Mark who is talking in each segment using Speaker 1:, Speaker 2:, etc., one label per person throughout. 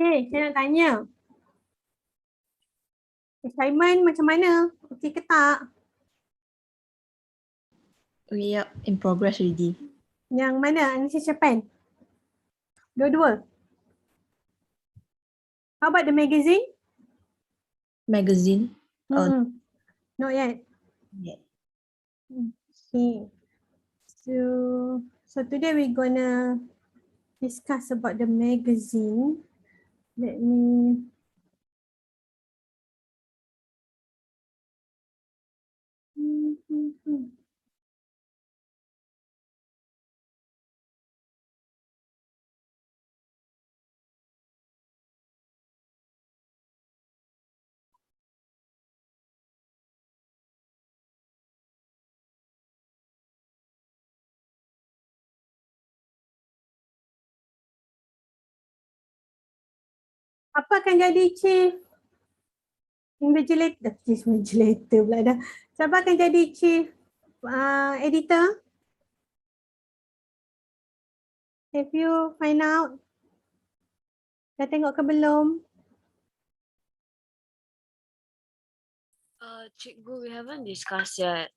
Speaker 1: Okay, saya nak tanya. Assignment macam mana? Okey ke tak?
Speaker 2: We are in progress already.
Speaker 1: Yang mana? Analisis Japan? Dua-dua? How about the magazine?
Speaker 2: Magazine.
Speaker 1: Not yet.
Speaker 2: Yeah.
Speaker 1: Okay. So today we're gonna discuss about the magazine. Let me apa akan jadi chief invigilator? Chief invigilator pula dah. Siapa akan jadi chief editor? Have you find out? Dah tengok ke belum?
Speaker 3: Cikgu, we haven't discussed yet.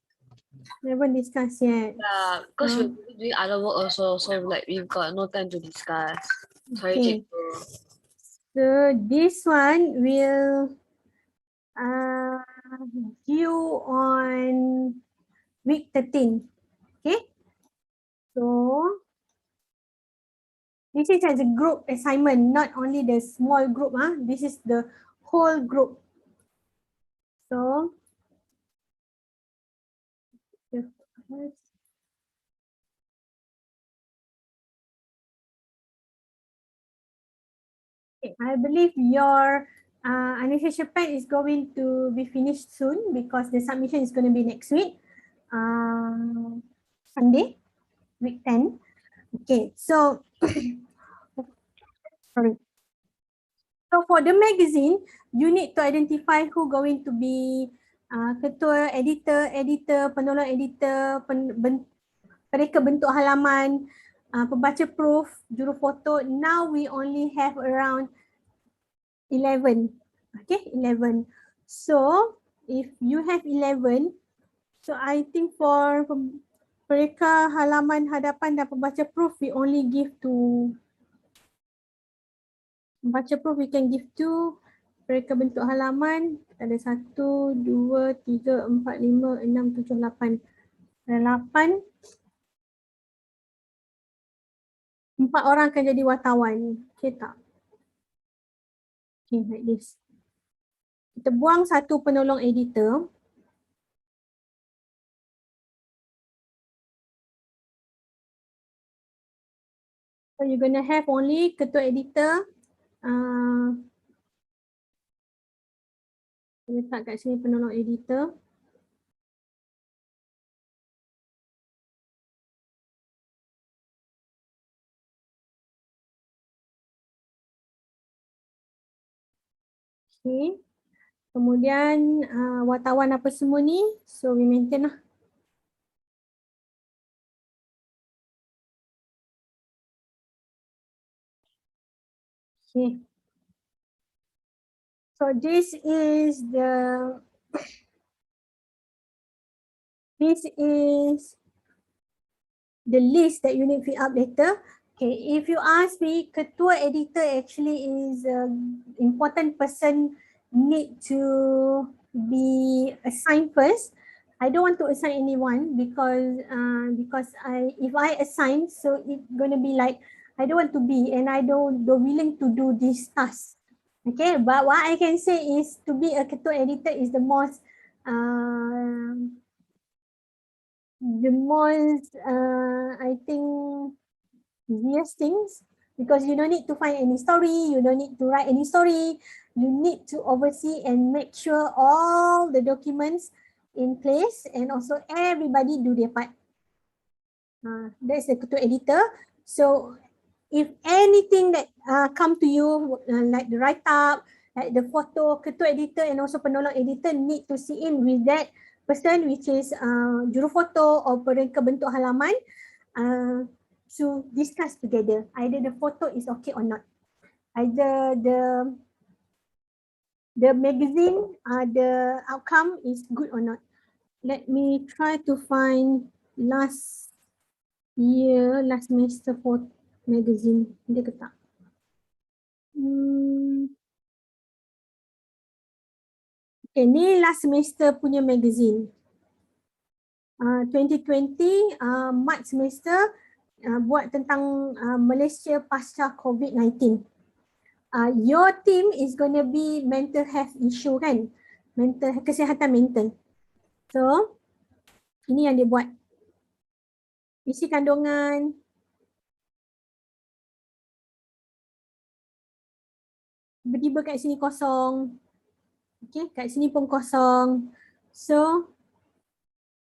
Speaker 1: We haven't discussed yet.
Speaker 3: Yeah, because we're doing other work also, so like we've got no time to discuss. Sorry,
Speaker 1: Okay.
Speaker 3: Cikgu.
Speaker 1: So this one will due on week 13. Okay. So this is as a group assignment, not only the small group. This is the whole group. So I believe your analysis Japan is going to be finished soon because the submission is going to be next week, Sunday, week 10. Okay, so sorry. So for the magazine, you need to identify who going to be ketua, editor, penolong editor, mereka bentuk halaman, pembaca proof, juru foto. Now we only have around 11. Okay, 11. So if you have 11, so I think for mereka halaman hadapan dan pembaca proof, we only give to pembaca proof we can give to. Mereka bentuk halaman ada 1, 2, 3, 4, 5, 6, 7, 8. Ada 8. 4 orang akan jadi wartawan. Okay tak? Okay, like this. Kita buang satu penolong editor. So you're gonna have only ketua editor. Letak kat sini penolong editor. Okay. Kemudian wartawan apa semua ni. So we maintain lah. Okay. So this is the list that you need to fill up later. Okay, if you ask me, ketua editor actually is an important person need to be assigned first. I don't want to assign anyone because if I assign, so it's gonna be like I don't want to be and I don't willing to do this task. Okay, but what I can say is to be a ketua editor is the most I think easiest things because you don't need to find any story, you don't need to write any story, you need to oversee and make sure all the documents in place and also everybody do their part. That's the ketua editor. So if anything that come to you like the write-up, like the photo, ketua editor and also penolong editor need to see in with that person which is juru foto or mereka bentuk halaman to discuss together either the photo is okay or not. either the magazine, the outcome is good or not. Let me try to find last semester for magazine. Dia ke tak? Okay, ni last semester punya magazine. 2020 March semester buat tentang Malaysia pasca COVID-19. Your team is going to be mental health issue kan? Kesihatan mental. So, ini yang dia buat. Isi kandungan. Tiba-tiba kat sini kosong. Okay, kat sini pun kosong. So,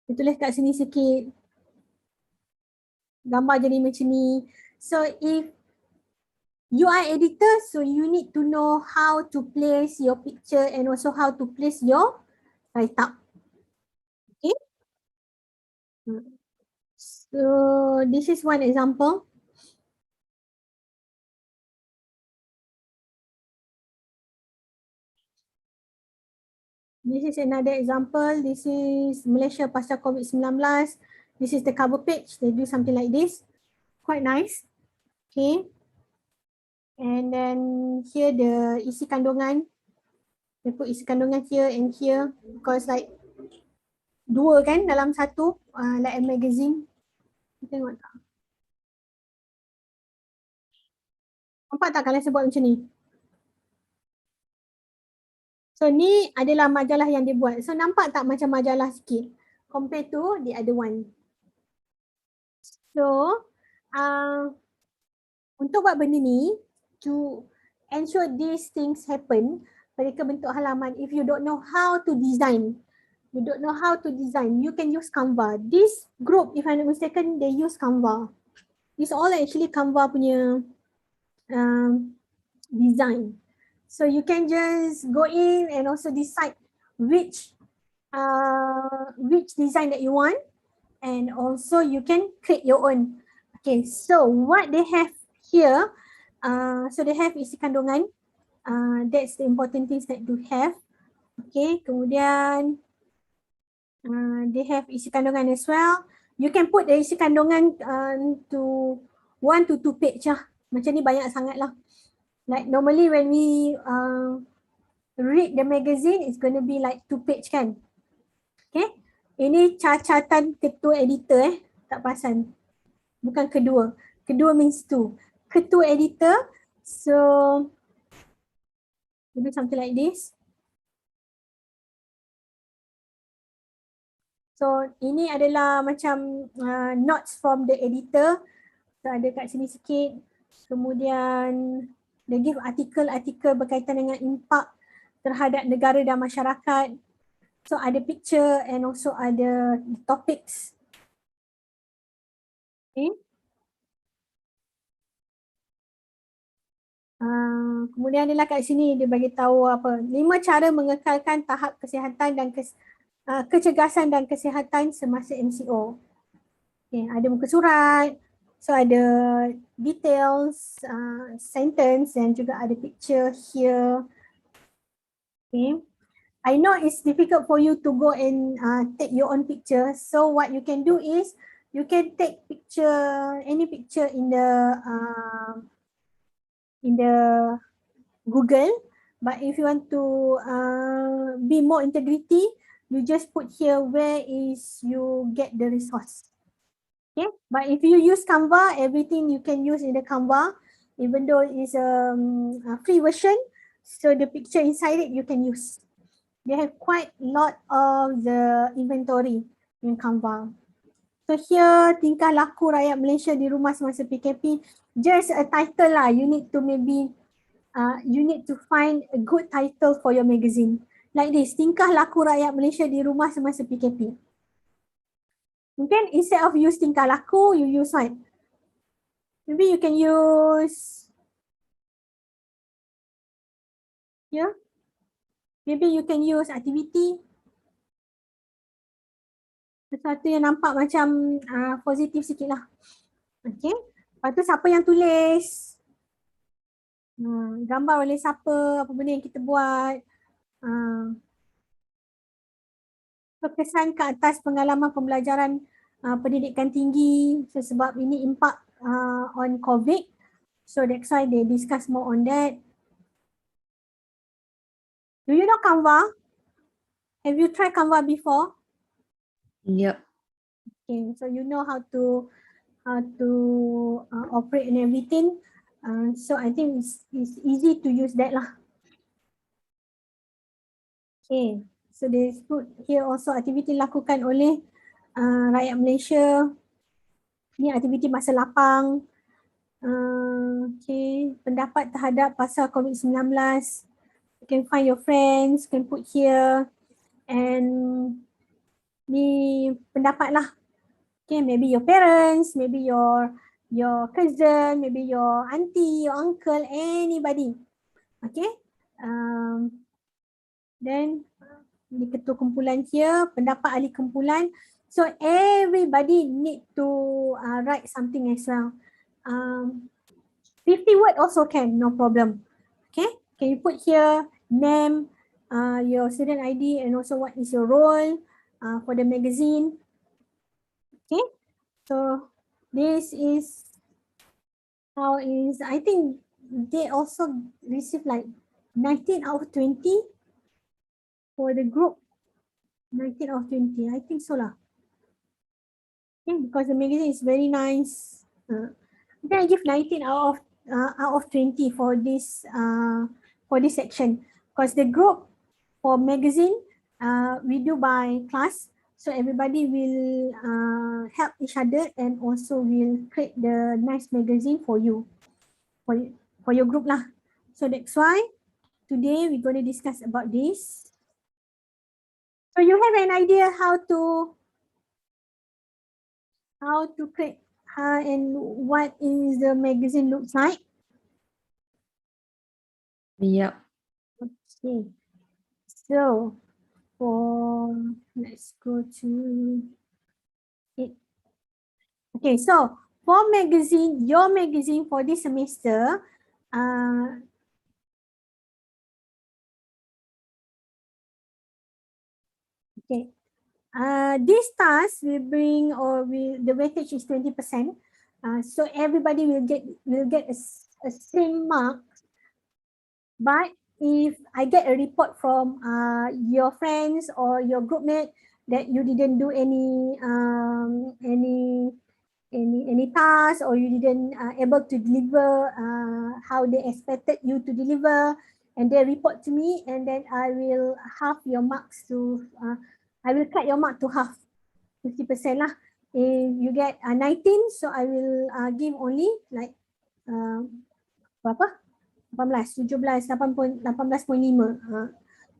Speaker 1: dia tulis kat sini sikit. Gambar jadi macam ni. So, if you are editor, so you need to know how to place your picture and also how to place your write-up. Okay. So, this is one example. This is another example. This is Malaysia pasca COVID-19. This is the cover page. They do something like this. Quite nice. Okay. And then here the isi kandungan. They put isi kandungan here and here because like dua kan dalam satu like a magazine. Tengok tak? Nampak tak kalian sebut macam ni? So ni adalah majalah yang dia buat. So nampak tak macam majalah sikit compared to the other one. So untuk buat benda ni, to ensure these things happen, mereka bentuk halaman. If you don't know how to design, you can use Canva. This group, if I'm not mistaken, they use Canva. This all actually Canva punya design. So you can just go in and also decide which design that you want, and also you can create your own. Okay, so what they have here, so they have isi kandungan. That's the important things that do have. Okay, kemudian they have isi kandungan as well. You can put the isi kandungan to 1 to 2 page lah. Macam ni banyak sangat lah. Like normally when we read the magazine, it's going to be like 2 page kan. Okay. Ini catatan ketua editor tak perasan. Bukan kedua. Kedua means 2. Ketua editor. So, maybe something like this. So, ini adalah macam notes from the editor. So, ada kat sini sikit. Kemudian, they give artikel-artikel berkaitan dengan impak terhadap negara dan masyarakat. So, ada picture and also ada topics. Okay. Kemudian adalah kat sini dia bagi tahu apa 5 cara mengekalkan tahap kesihatan dan kecergasan dan kesihatan semasa MCO. Okay, ada muka surat, so ada details, sentence dan juga ada picture here. Okay. I know it's difficult for you to go and take your own picture. So what you can do is you can take any picture in the Google, but if you want to be more integrity, you just put here where is you get the resource. Okay, but if you use Canva, everything you can use in the Canva, even though it's a free version, so the picture inside it you can use. They have quite a lot of the inventory in Canva. So here, tingkah laku rakyat Malaysia di rumah semasa PKP, just a title lah. You need to maybe you need to find a good title for your magazine. Like this, tingkah laku rakyat Malaysia di rumah semasa PKP. Mungkin instead of use tingkah laku, you use what? Maybe you can use, yeah. Maybe you can use activity. Sesuatu yang nampak macam positif sikit lah. Okay. Lepas tu siapa yang tulis? Gambar oleh siapa, apa benda yang kita buat. Kesan ke atas pengalaman pembelajaran pendidikan tinggi. So, sebab ini impact on COVID. So that's why they discuss more on that. Do you know Canva? Have you tried Canva before?
Speaker 2: Yep.
Speaker 1: Okay, so you know how to operate and everything. So I think it's easy to use that lah. Okay, so they put here also aktiviti lakukan oleh rakyat Malaysia. Ni aktiviti masa lapang. Okay, pendapat terhadap pasal COVID-19. You can find your friends, you can put here. And ni pendapat lah. Okay, maybe your parents, maybe your cousin, maybe your auntie, your uncle, anybody. Okay. Then di ketua kumpulan here, pendapat ahli kumpulan. So everybody need to write something as well. 50 word also can, no problem. Okay, can you put here name, your student ID, and also what is your role for the magazine. Okay, so this is how is, I think they also receive like 19 out of 20 for the group. 19 out of 20, I think so lah. Okay, because the magazine is very nice. Then I give 19 out of 20 for this section. Because the group for magazine, we do by class. So everybody will help each other and also will create the nice magazine for you, for your group lah. So that's why today we're going to discuss about this. So you have an idea how to create and what is the magazine looks like?
Speaker 2: Yep.
Speaker 1: Okay. So let's go to it. Okay, so for magazine, your magazine for this semester, okay, this task will bring the weightage is 20%. So everybody will get a same mark. But if I get a report from your friends or your group mate that you didn't do any task, or you didn't able to deliver how they expected you to deliver, and they report to me, and then I will half your marks to I will cut your mark to half, 50% lah. If you get 19, so I will give only like berapa? 18, 17, 18.5.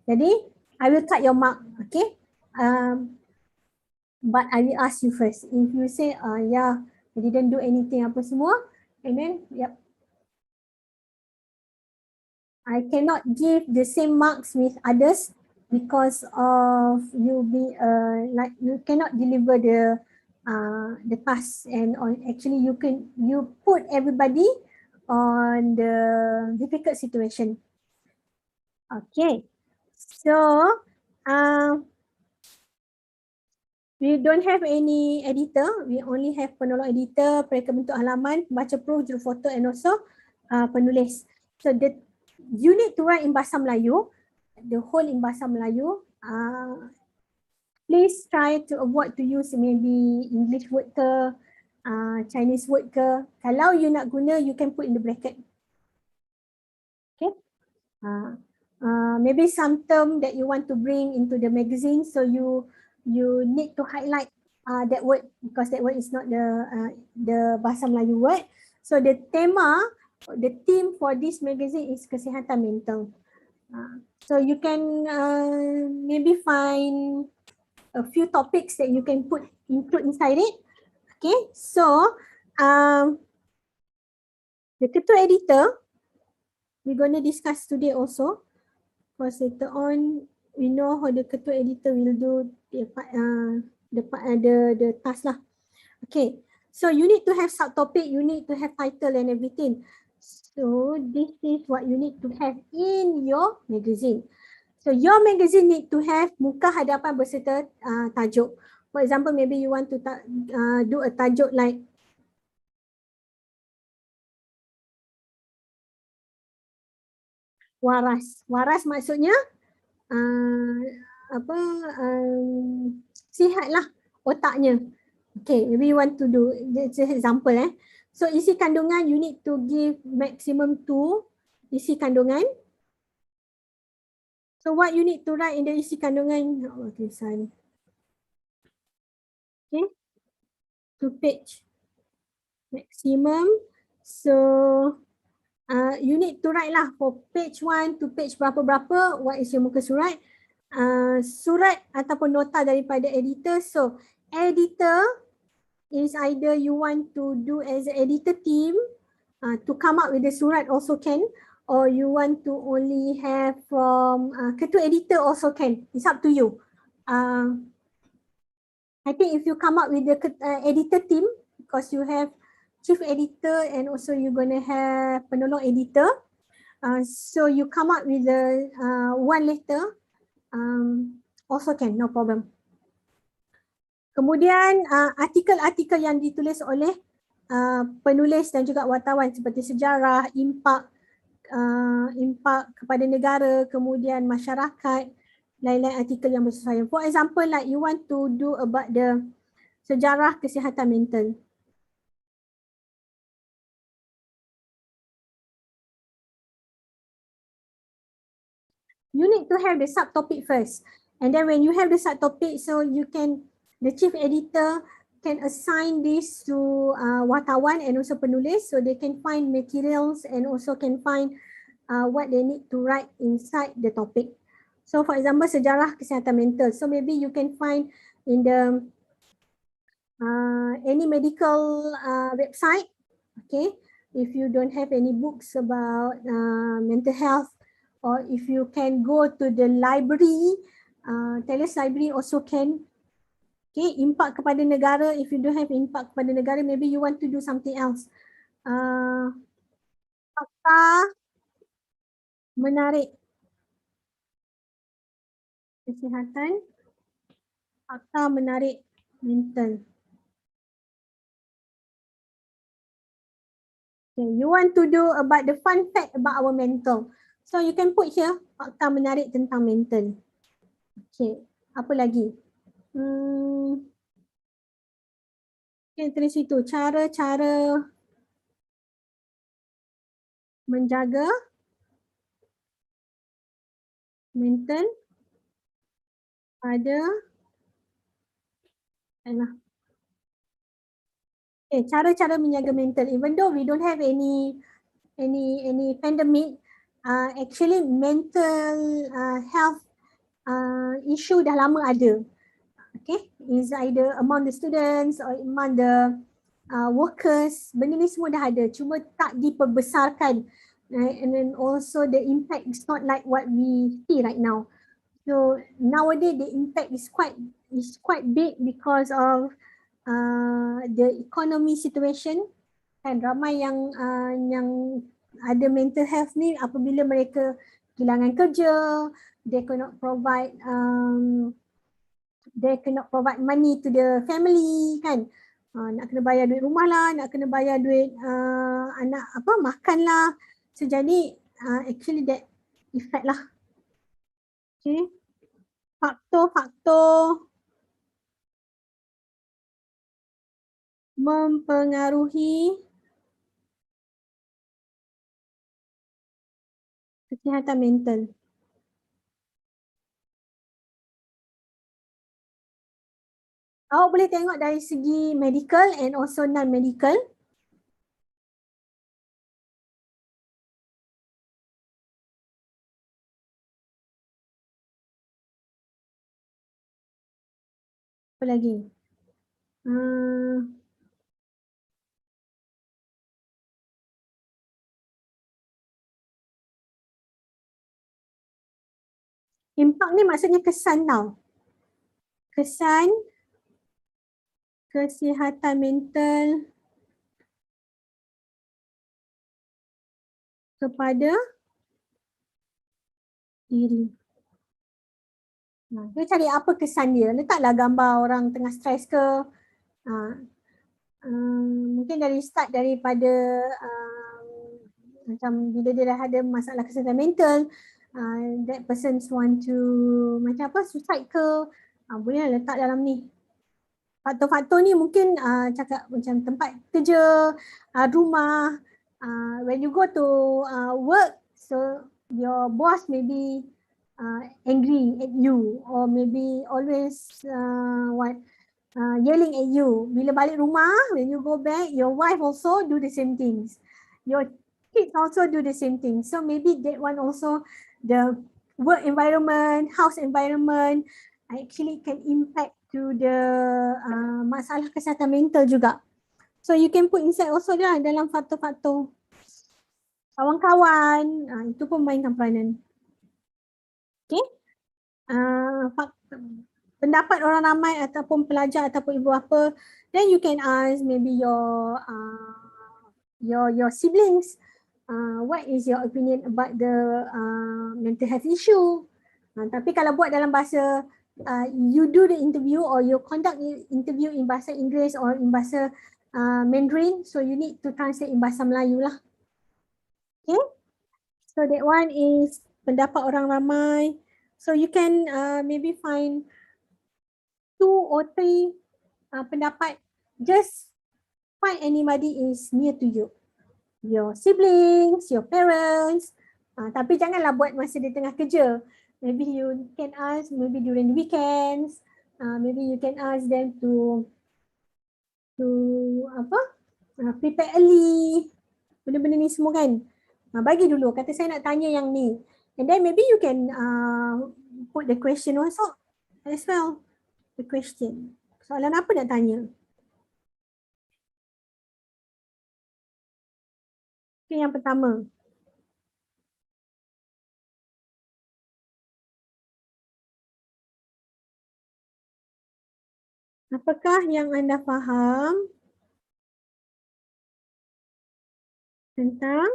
Speaker 1: Jadi I will cut your mark, okay? But I will ask you first. If you say, yeah, I didn't do anything apa semua, and then, yep, I cannot give the same marks with others because of you like you cannot deliver the task, and actually you put everybody on the difficult situation. Okay, so we don't have any editor. We only have penolong editor, pereka bentuk halaman, baca proof, juru foto, and also penulis. So you need to write in Bahasa Melayu, the whole in Bahasa Melayu. Please try to avoid to use maybe English word ke, Chinese word ke. Kalau you nak guna, you can put in the bracket. Okay. Maybe some term that you want to bring into the magazine, so you need to highlight that word because that word is not the Bahasa Melayu word. So the theme for this magazine is kesihatan mental. So you can maybe find a few topics that you can include inside it. Okay, so the ketua editor we're going to discuss today also. Because later on, we know how the ketua editor will do the task lah. Okay, so you need to have subtopic, you need to have title and everything. So this is what you need to have in your magazine. So your magazine need to have muka hadapan berserta tajuk. For example, maybe you want to do a tajuk like waras. Waras maksudnya apa sihatlah otaknya. Okay, maybe you want to do, that's an example So isi kandungan you need to give maximum 2 isi kandungan. So what you need to write in the isi kandungan, okay, sorry. Okay, 2 page maximum. So you need to write lah for page 1 to page berapa-berapa, what is your muka surat. Surat ataupun nota daripada editor. So editor is either you want to do as an editor team to come up with the surat also can, or you want to only have from ketua editor also can. It's up to you. I think if you come up with the editor team, because you have chief editor and also you're going to have penolong editor, so you come up with the one letter, also can, no problem. Kemudian artikel-artikel yang ditulis oleh penulis dan juga wartawan seperti sejarah, impak kepada negara, kemudian masyarakat, lain-lain artikel yang bersesuaian. For example, like you want to do about the sejarah kesihatan mental. You need to have the subtopic first. And then when you have the subtopic, so you can, the chief editor can assign this to wartawan and also penulis, so they can find materials and also can find what they need to write inside the topic. So for example, sejarah kesihatan mental. So maybe you can find in the any medical website, okay? If you don't have any books about mental health, or if you can go to the library, Teles library also can. Okay, impak kepada negara. If you don't have impak kepada negara, maybe you want to do something else. Fakta menarik kesihatan, fakta menarik mental. Okay, you want to do about the fun fact about our mental. So you can put here fakta menarik tentang mental. Okay, apa lagi? Okay, tulis itu cara-cara menjaga mental pada cara-cara menjaga mental. Even though we don't have any pandemic, actually mental health issue dah lama ada. Okay, is either among the students or among the workers. Benda ni semua dah ada, cuma tak diperbesarkan. And then also the impact is not like what we see right now. So nowadays the impact is quite big because of the economy situation. Kan ramai yang ada mental health ni apabila mereka kehilangan kerja, they cannot provide money to the family kan. Nak kena bayar duit rumah lah, nak kena bayar duit anak makan lah. So jadi actually that effect lah. Okay. Faktor-faktor mempengaruhi kesihatan mental. Awak boleh tengok dari segi medical and also non-medical. Apa lagi? Impact ni maksudnya kesan tau. Kesan kesihatan mental kepada diri. Dia cari apa kesan dia. Letaklah gambar orang tengah stres ke. Mungkin dari start daripada macam bila dia dah ada masalah kesihatan mental, that person want to macam apa, suicide ke, boleh letak dalam ni. Faktor-faktor ni mungkin cakap macam tempat kerja, rumah, when you go to work, so your boss maybe angry at you or maybe always yelling at you. Bila balik rumah, when you go back, your wife also do the same things. Your kids also do the same thing. So maybe that one also, the work environment, house environment actually can impact to the masalah kesihatan mental juga. So you can put inside also lah dalam faktor-faktor. Kawan-kawan, itu pun mainkan peranan. Okay. Pendapat orang ramai ataupun pelajar ataupun ibu bapa, then you can ask maybe your siblings, what is your opinion about the mental health issue. Tapi kalau buat dalam bahasa, you do the interview or you conduct interview in bahasa Inggeris or in bahasa Mandarin, so you need to translate in bahasa Melayu lah. Okay, so that one is pendapat orang ramai. So you can maybe find 2 or 3 pendapat. Just find anybody is near to you. Your siblings, your parents. Tapi janganlah buat masa dia tengah kerja. Maybe you can ask maybe during the weekends. Maybe you can ask them to prepare early. Benda-benda ni semua kan. Bagi dulu, kata saya nak tanya yang ni. And then maybe you can put the question also as well. The question. Soalan apa nak tanya? Okay, yang pertama. Apakah yang anda faham tentang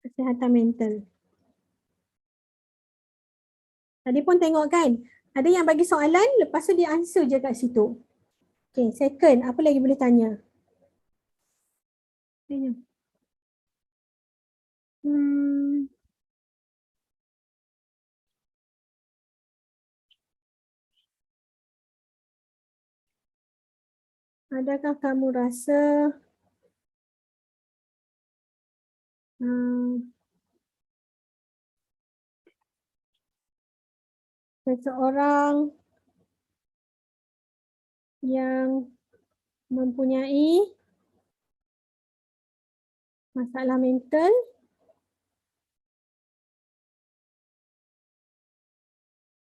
Speaker 1: kesihatan mental? Tadi pun tengok kan, ada yang bagi soalan, lepas tu dia answer je kat situ. Okay, second, apa lagi boleh tanya? Adakah kamu rasa seseorang yang mempunyai masalah mental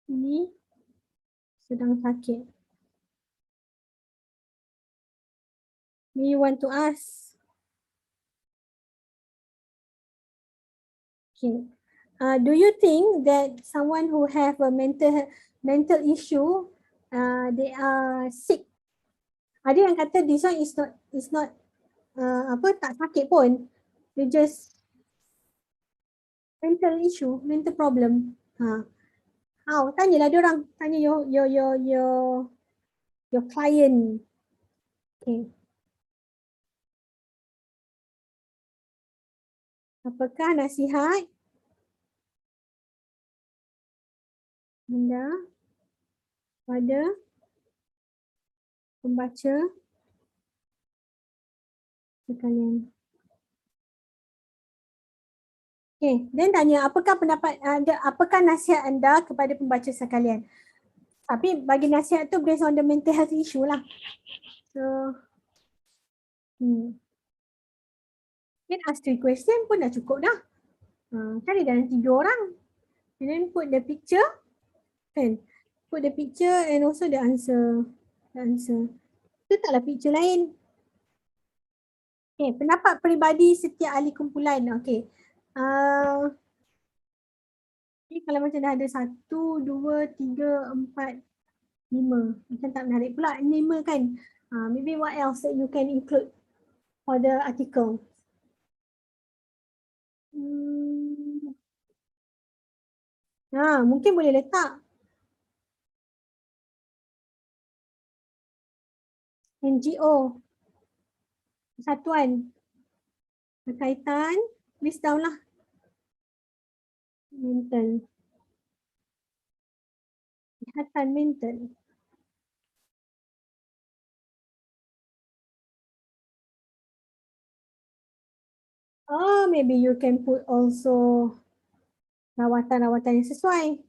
Speaker 1: ini sedang sakit? Me want to ask. Okay. Do you think that someone who have a mental issue, they are sick? Ada yang kata this one is not tak sakit pun. They just mental issue, mental problem. Tanyalah dia orang, tanya your client. Okay. Apakah nasihat anda pada pembaca sekalian? Okay, then tanya apakah pendapat anda, apakah nasihat anda kepada pembaca sekalian? Tapi bagi nasihat tu based on the mental health issue lah. So, then ask 3 question pun dah cukup dah. Cari dalam 3 orang. And then put the picture. Kan? Put the picture and also the answer. Letaklah picture lain. Okay, pendapat peribadi setiap ahli kumpulan. Okay. Ni kalau macam dah ada 1, 2, 3, 4, 5. Macam tak menarik pula 5 kan. Maybe what else that you can include for the article? Mungkin boleh letak NGO, persatuan berkaitan, list down lah. Mental. Kesihatan mental. Maybe you can put also rawatan-rawatan yang sesuai.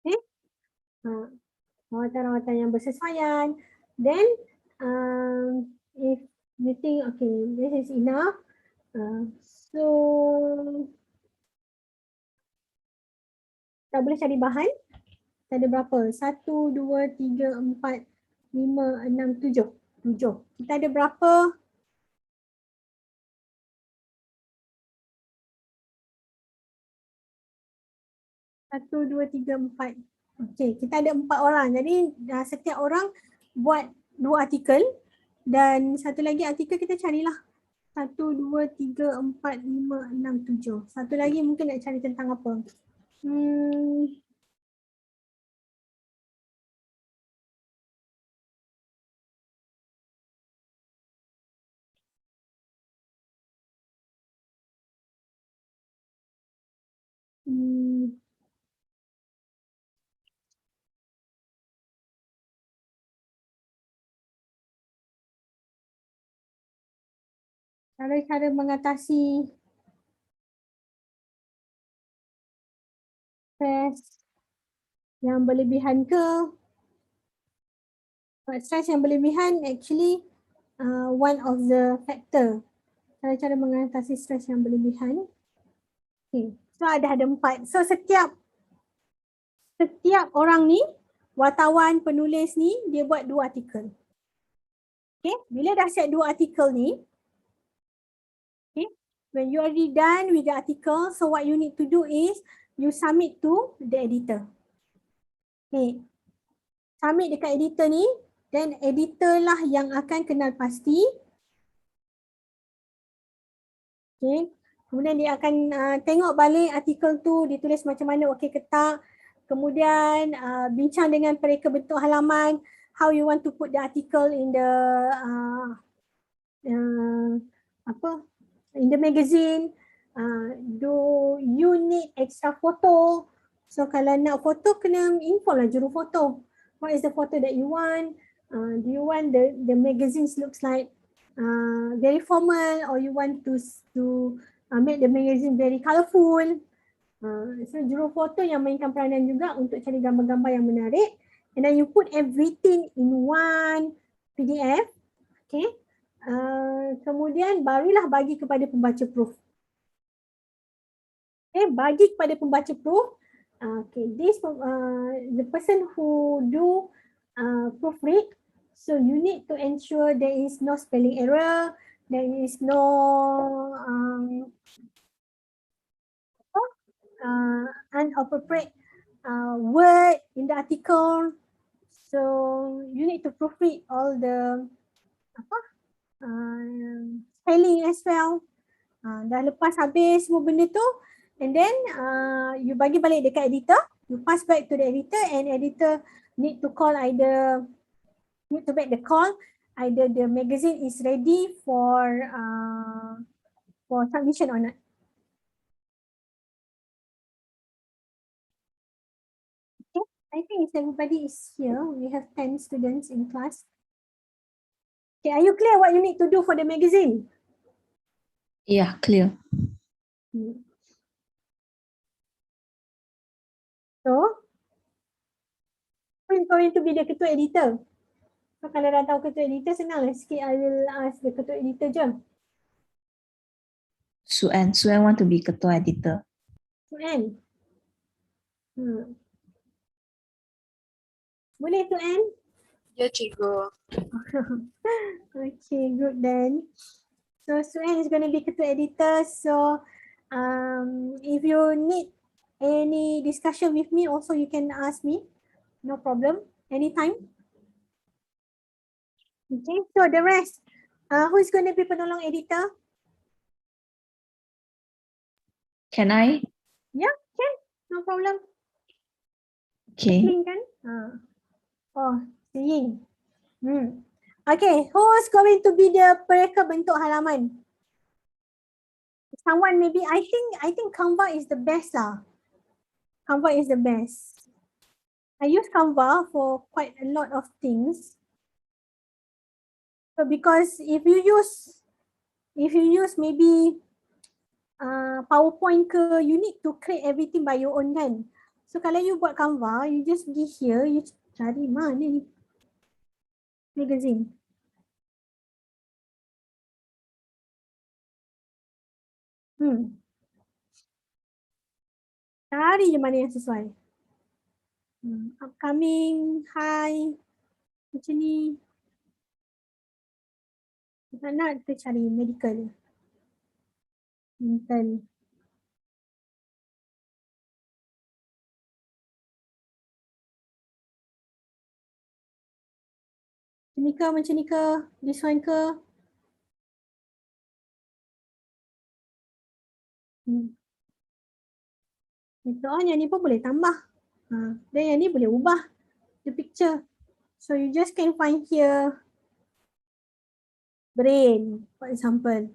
Speaker 1: Okay. Rawatan-rawatan yang bersesuaian. Then, if you think, okay, this is enough. So, kita boleh cari bahan. Kita ada berapa? 1, 2, 3, 4, 5, 6, 7. 7. Kita ada berapa? 1, 2, 3, 4. Okey, kita ada 4 orang. Jadi setiap orang buat 2 artikel dan satu lagi artikel kita carilah. 1, 2, 3, 4, 5, 6, 7. Satu lagi mungkin nak cari tentang apa? Cara-cara mengatasi stres yang berlebihan ke? Stres yang berlebihan actually one of the factor. Cara-cara mengatasi stres yang berlebihan. Okay. So ada 4. So setiap orang ni, wartawan, penulis ni, dia buat 2 artikel. Okay. Bila dah set 2 artikel ni, okay, when you already done with the article, so what you need to do is you submit to the editor. Okay. Submit dekat editor ni, then editor lah yang akan kenal pasti. Okay. Kemudian dia akan tengok balik artikel tu, ditulis macam mana, okey ke tak. Kemudian bincang dengan mereka bentuk halaman, how you want to put the article in the in the magazine. Do you need extra photo? So kalau nak foto kena info lah juru foto. What is the photo that you want? Do you want the magazines looks like very formal, or you want to make the magazine very colourful? So juru foto yang mainkan peranan juga untuk cari gambar-gambar yang menarik, and then you put everything in one PDF. Okay. Kemudian barulah bagi kepada pembaca proof. Okay, bagi kepada pembaca proof. Okay, this the person who do proofread, so you need to ensure there is no spelling error, there is no inappropriate word in the article. So you need to proofread all the spelling as well. Dah lepas habis semua benda tu, and then you bagi balik dekat editor, you pass back to the editor, and editor need to make the call either the magazine is ready for submission or not. Okay, I think if everybody is here, we have 10 students in class. Okay, are you clear what you need to do for the magazine?
Speaker 2: Yeah, clear.
Speaker 1: So, who is going to be the ketua editor? So, kalau dah tahu ketua editor, senang lah sikit. I will ask the ketua editor je.
Speaker 2: Suen want to be ketua editor.
Speaker 1: Suen. Boleh Suen?
Speaker 3: Ya, cikgu.
Speaker 1: Okay, good then. So Suen is going to be ketua editor. So if you need any discussion with me, also you can ask me. No problem. Anytime. Okay, so the rest. Who's going to be penolong editor?
Speaker 2: Can I?
Speaker 1: Yeah, can. No problem.
Speaker 2: Okay.
Speaker 1: Link kan? Oh, seeing. Okay, who's going to be the pereka bentuk halaman? Someone maybe, I think Canva is the best lah. Canva is the best. I use Canva for quite a lot of things. So because if you use maybe PowerPoint ke, you need to create everything by your own kan. So kalau you buat Canva, you just pergi here, you cari mana ni magazine. Cari je mana yang sesuai. Upcoming, hi, macam ni. Nak kita cari medical. Mental. Macam ni ke, this one ke. Yang ni pun boleh tambah. Dan yang ni boleh ubah the picture. So you just can find here brain, for example.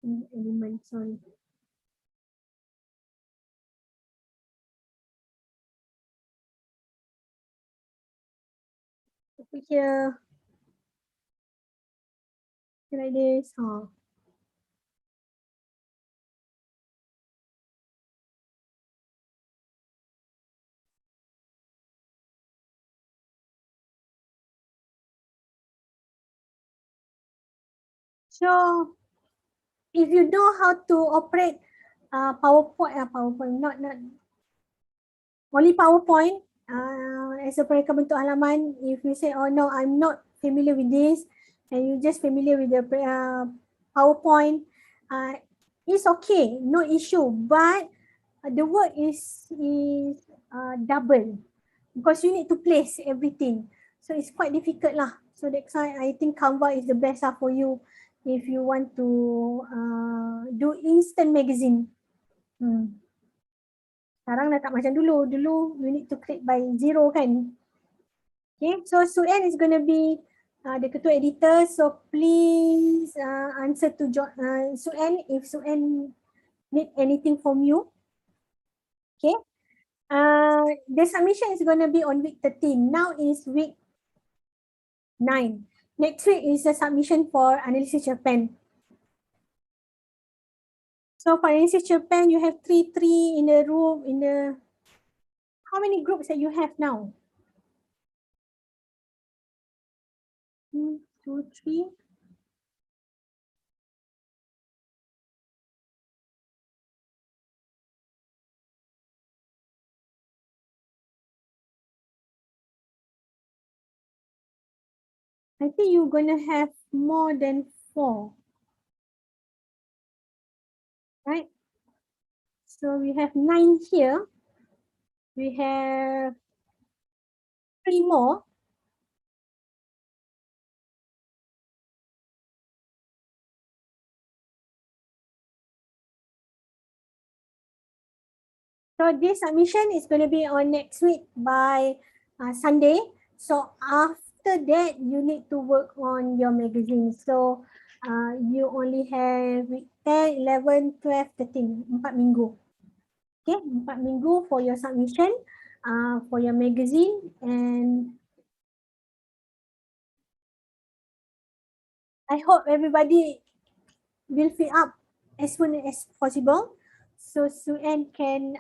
Speaker 1: Element, sorry. Put here like this. So if you know how to operate PowerPoint, not only PowerPoint as a pereka bentuk halaman. If you say, oh no, I'm not familiar with this, and you just familiar with the PowerPoint, it's okay, no issue. But the work is double because you need to place everything. So it's quite difficult lah. So that's why I think Canva is the best for you if you want to do instant magazine. Sekarang dah tak macam dulu. Dulu you need to create by zero kan. Okay, so Suen is going to be the ketua editor. So please answer to Suen if Suen need anything from you. Okay. The submission is going to be on week 13. Now is week 9. Next week is a submission for Analysis Japan. So for Analysis Japan, you have 3 in the room, how many groups that you have now? 1, 2, 3. I think you're going to have more than 4. Right? So we have 9 here. We have 3 more. So this submission is going to be on next week by Sunday. So after that, you need to work on your magazine. So you only have week 10, 11, 12, 13, 4 minggu. Okay, 4 minggu for your submission, for your magazine, and I hope everybody will fill up as soon as possible. So Suen can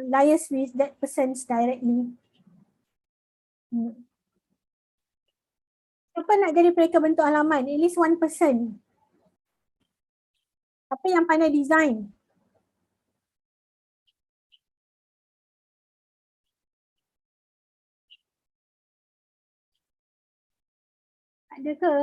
Speaker 1: liaise with that person directly. Siapa nak jadi pereka bentuk halaman? At least 1 person. Apa yang pandai design? Ada ke?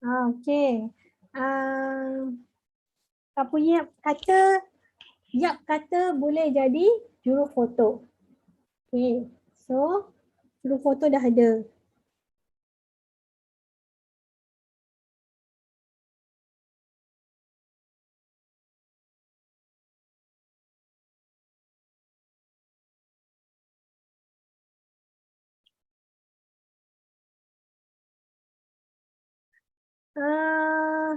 Speaker 1: Okay. Apa Yap kata boleh jadi juru foto. Okay. So, juru foto dah ada. Uh,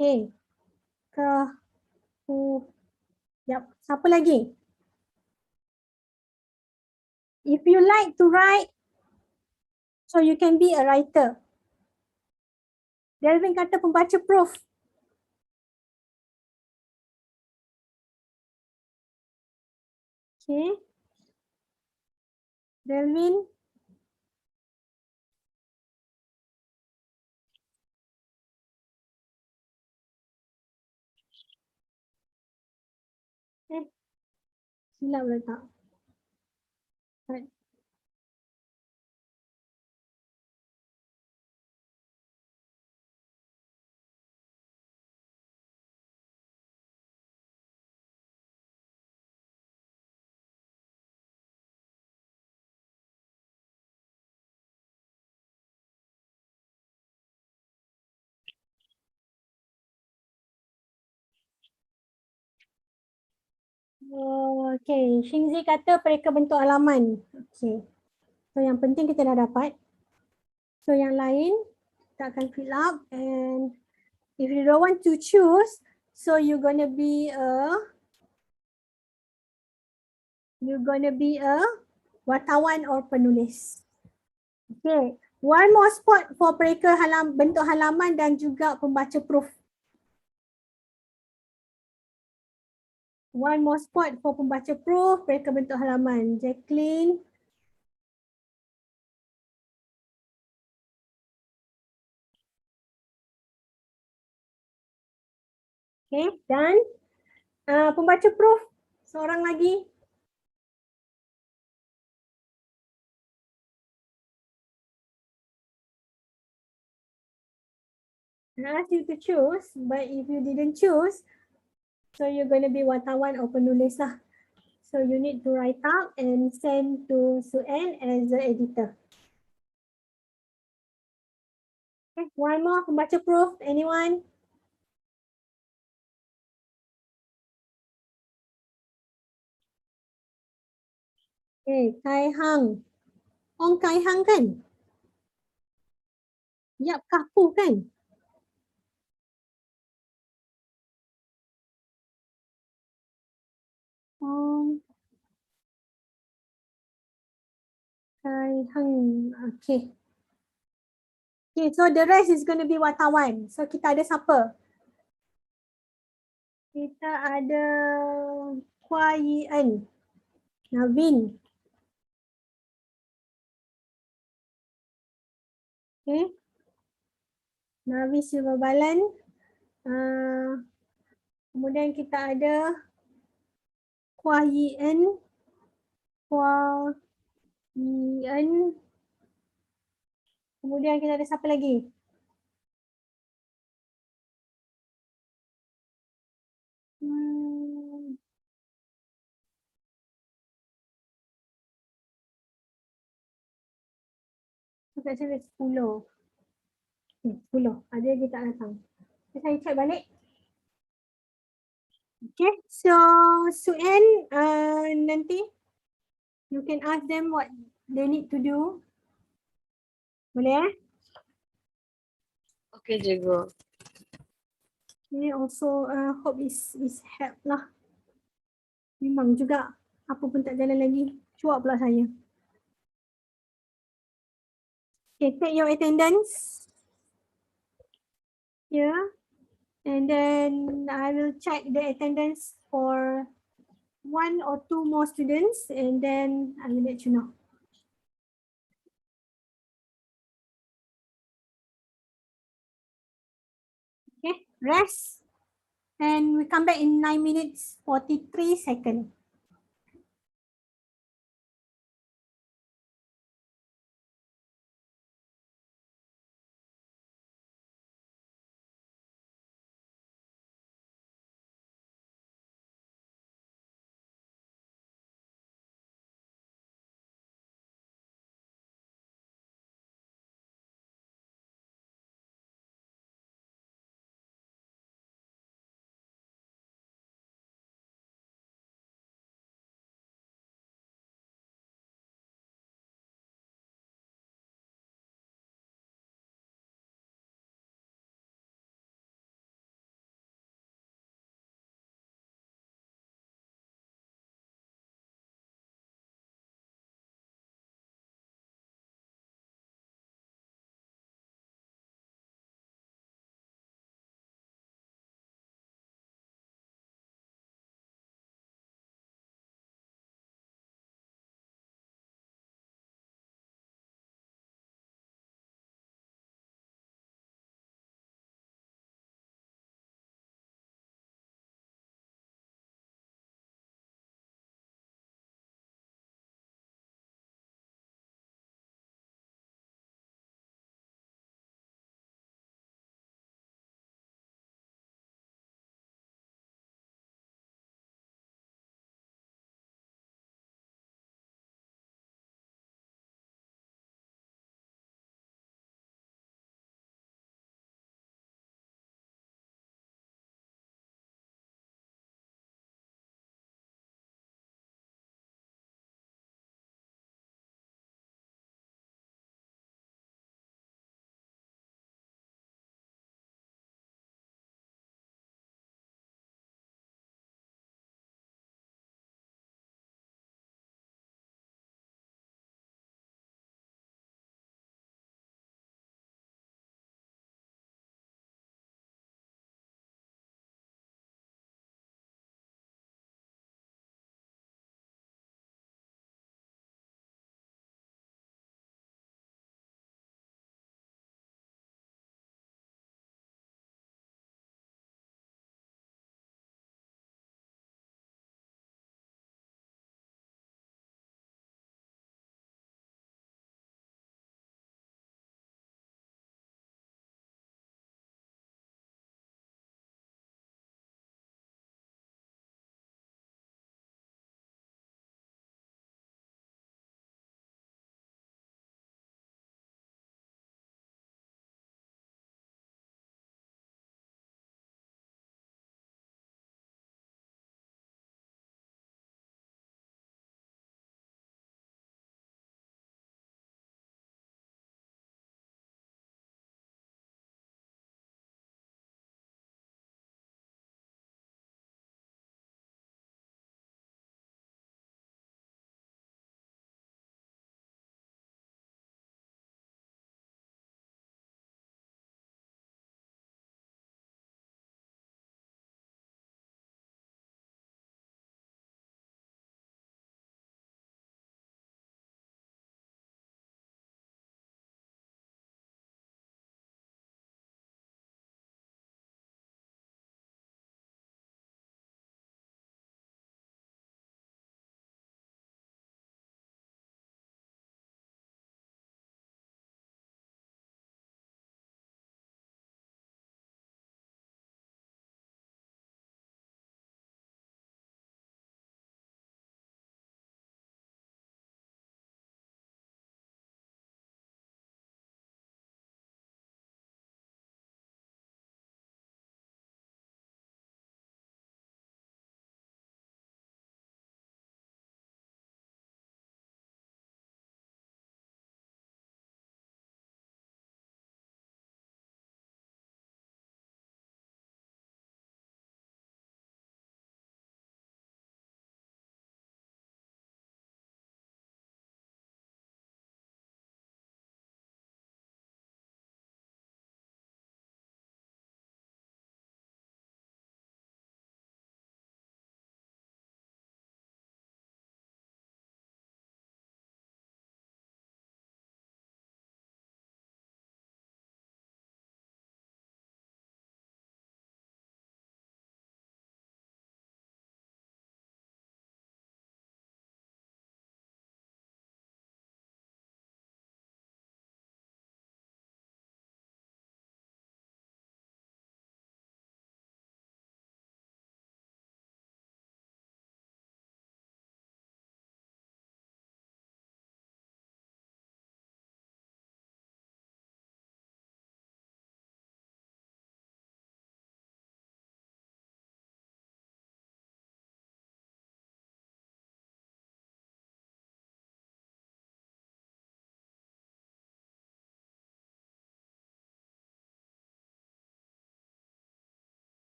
Speaker 1: okay. Yap. Siapa lagi? If you like to write, so you can be a writer. Delvin kata pembaca proof. Okay. Delvin. Silap letak. Right. Okay. Shinzi kata mereka bentuk halaman. Okay. So yang penting kita dah dapat. So yang lain kita akan fill up, and if you don't want to choose, so you're gonna be a wartawan or penulis. Okay. One more spot for mereka bentuk halaman dan juga pembaca proof. One more spot for pembaca proof, mereka bentuk halaman. Jacqueline. Okay, dan pembaca proof, seorang lagi. I ask you to choose, but if you didn't choose, so you're going to be wartawan or penulis lah. So you need to write up and send to Suen as the editor. Okay, one more pembaca proof, anyone? Okay, Kai Hang. Ong Kai Hang kan? Yap Kapu kan? Kai Hang, okay. Okay, so the rest is going to be wartawan. So kita ada siapa? Kita ada Kwa Yien, Navin. Okay. Navi Silvabalan. Kemudian kita ada Kwa Yien. Kemudian kita ada siapa lagi? Kat sini 10. 10. Ada dia tak datang. Saya check balik. Okay, so Suen, nanti you can ask them what they need to do. Boleh eh?
Speaker 3: Okay, cikgu.
Speaker 1: Ini also hope is help lah. Memang juga apa pun tak jalan lagi. Cuak pula saya. Okay, take your attendance. Yeah. And then I will check the attendance for 1 or 2 more students, and then I will let you know. Okay, rest. And we come back in 9 minutes 43 seconds.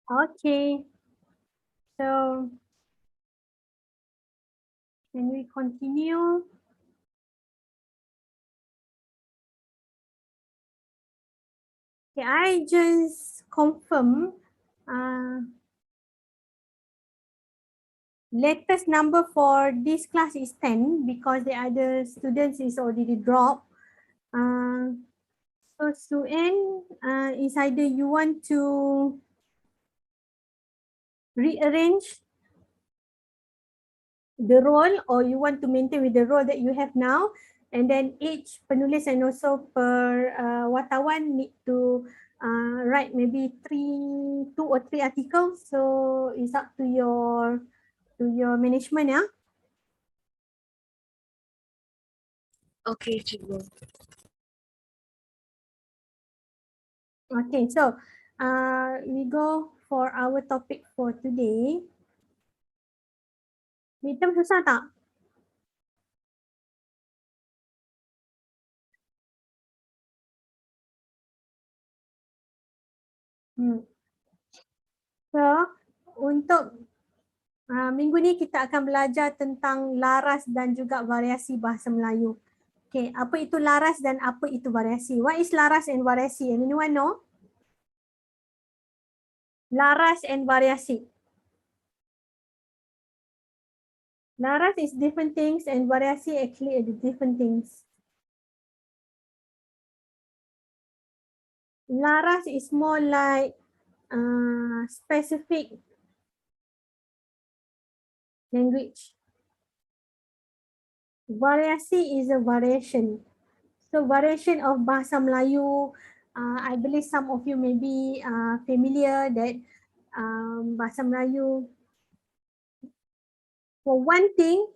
Speaker 1: Okay. So can we continue? Okay, I just confirm latest number for this class is 10 because the other students is already dropped. So Suen, is either you want to rearrange the role or you want to maintain with the role that you have now, and then each penulis and also per wartawan need to write maybe 2 or 3 articles. So it's up to your management, yeah.
Speaker 3: Okay, cikgu.
Speaker 1: Okay, so we go for our topic for today. Midterm susah tak? So untuk minggu ni kita akan belajar tentang laras dan juga variasi bahasa Melayu. Okay, apa itu laras dan apa itu variasi? What is laras and variasi? Anyone know? Laras and variasi. Laras is different things and variasi actually are different things. Laras is more like specific language. Variasi is a variation. So variation of bahasa Melayu, I believe some of you may be familiar that bahasa Melayu, for one thing,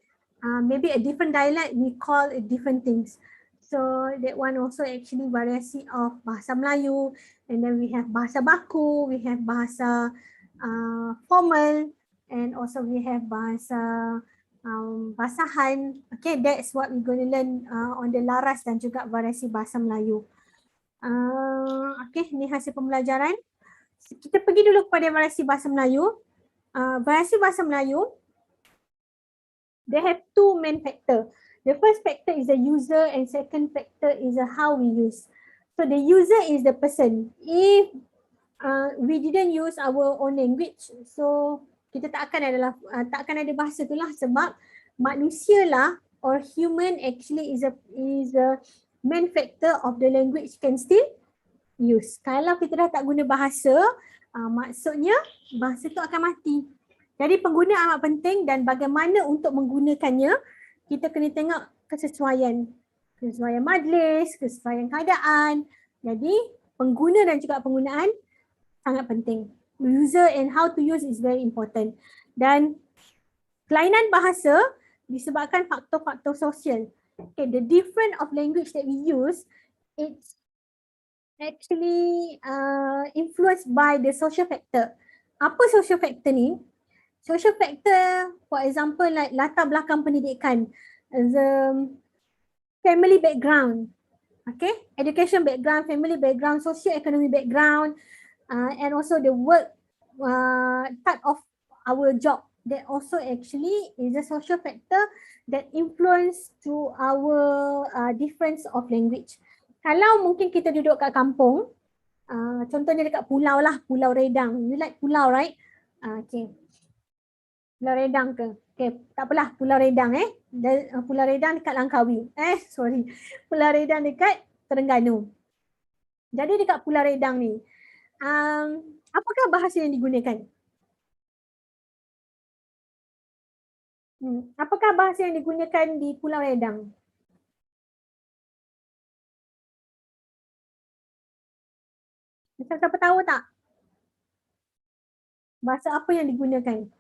Speaker 1: maybe a different dialect we call it different things. So that one also actually variasi of bahasa Melayu, and then we have bahasa baku, we have bahasa formal, and also we have bahasa basahan. Okay, that's what we're going to learn on the laras dan juga variasi bahasa Melayu. Okay, ni hasil pembelajaran. Kita pergi dulu kepada variasi bahasa Melayu. Variasi bahasa Melayu, they have 2 main factor. The first factor is the user and second factor is how we use. So the user is the person. If we didn't use our own language, so kita tak akan ada bahasa tu lah, sebab manusia lah or human actually is a main factor of the language can still use. Kalau kita dah tak guna bahasa, maksudnya bahasa tu akan mati. Jadi pengguna amat penting dan bagaimana untuk menggunakannya, kita kena tengok kesesuaian. Kesesuaian majlis, kesesuaian keadaan. Jadi pengguna dan juga penggunaan sangat penting. User and how to use is very important. Dan kelainan bahasa disebabkan faktor-faktor sosial. Okay, the different of language that we use, it's actually influenced by the social factor. Apa social factor ni? Social factor, for example, like latar belakang pendidikan, the family background, okay, education background, family background, socio-economic background, and also the work type of our job. That also actually is a social factor that influence to our difference of language. Kalau mungkin kita duduk kat kampung, contohnya dekat pulau lah, Pulau Redang. You like pulau, right? Okay. Pulau Redang ke? Okay, tak apalah, Pulau Redang Pulau Redang dekat Langkawi. Pulau Redang dekat Terengganu. Jadi dekat Pulau Redang ni, apakah bahasa yang digunakan? Apakah bahasa yang digunakan di Pulau Redang? Siapa tahu tak? Bahasa apa yang digunakan?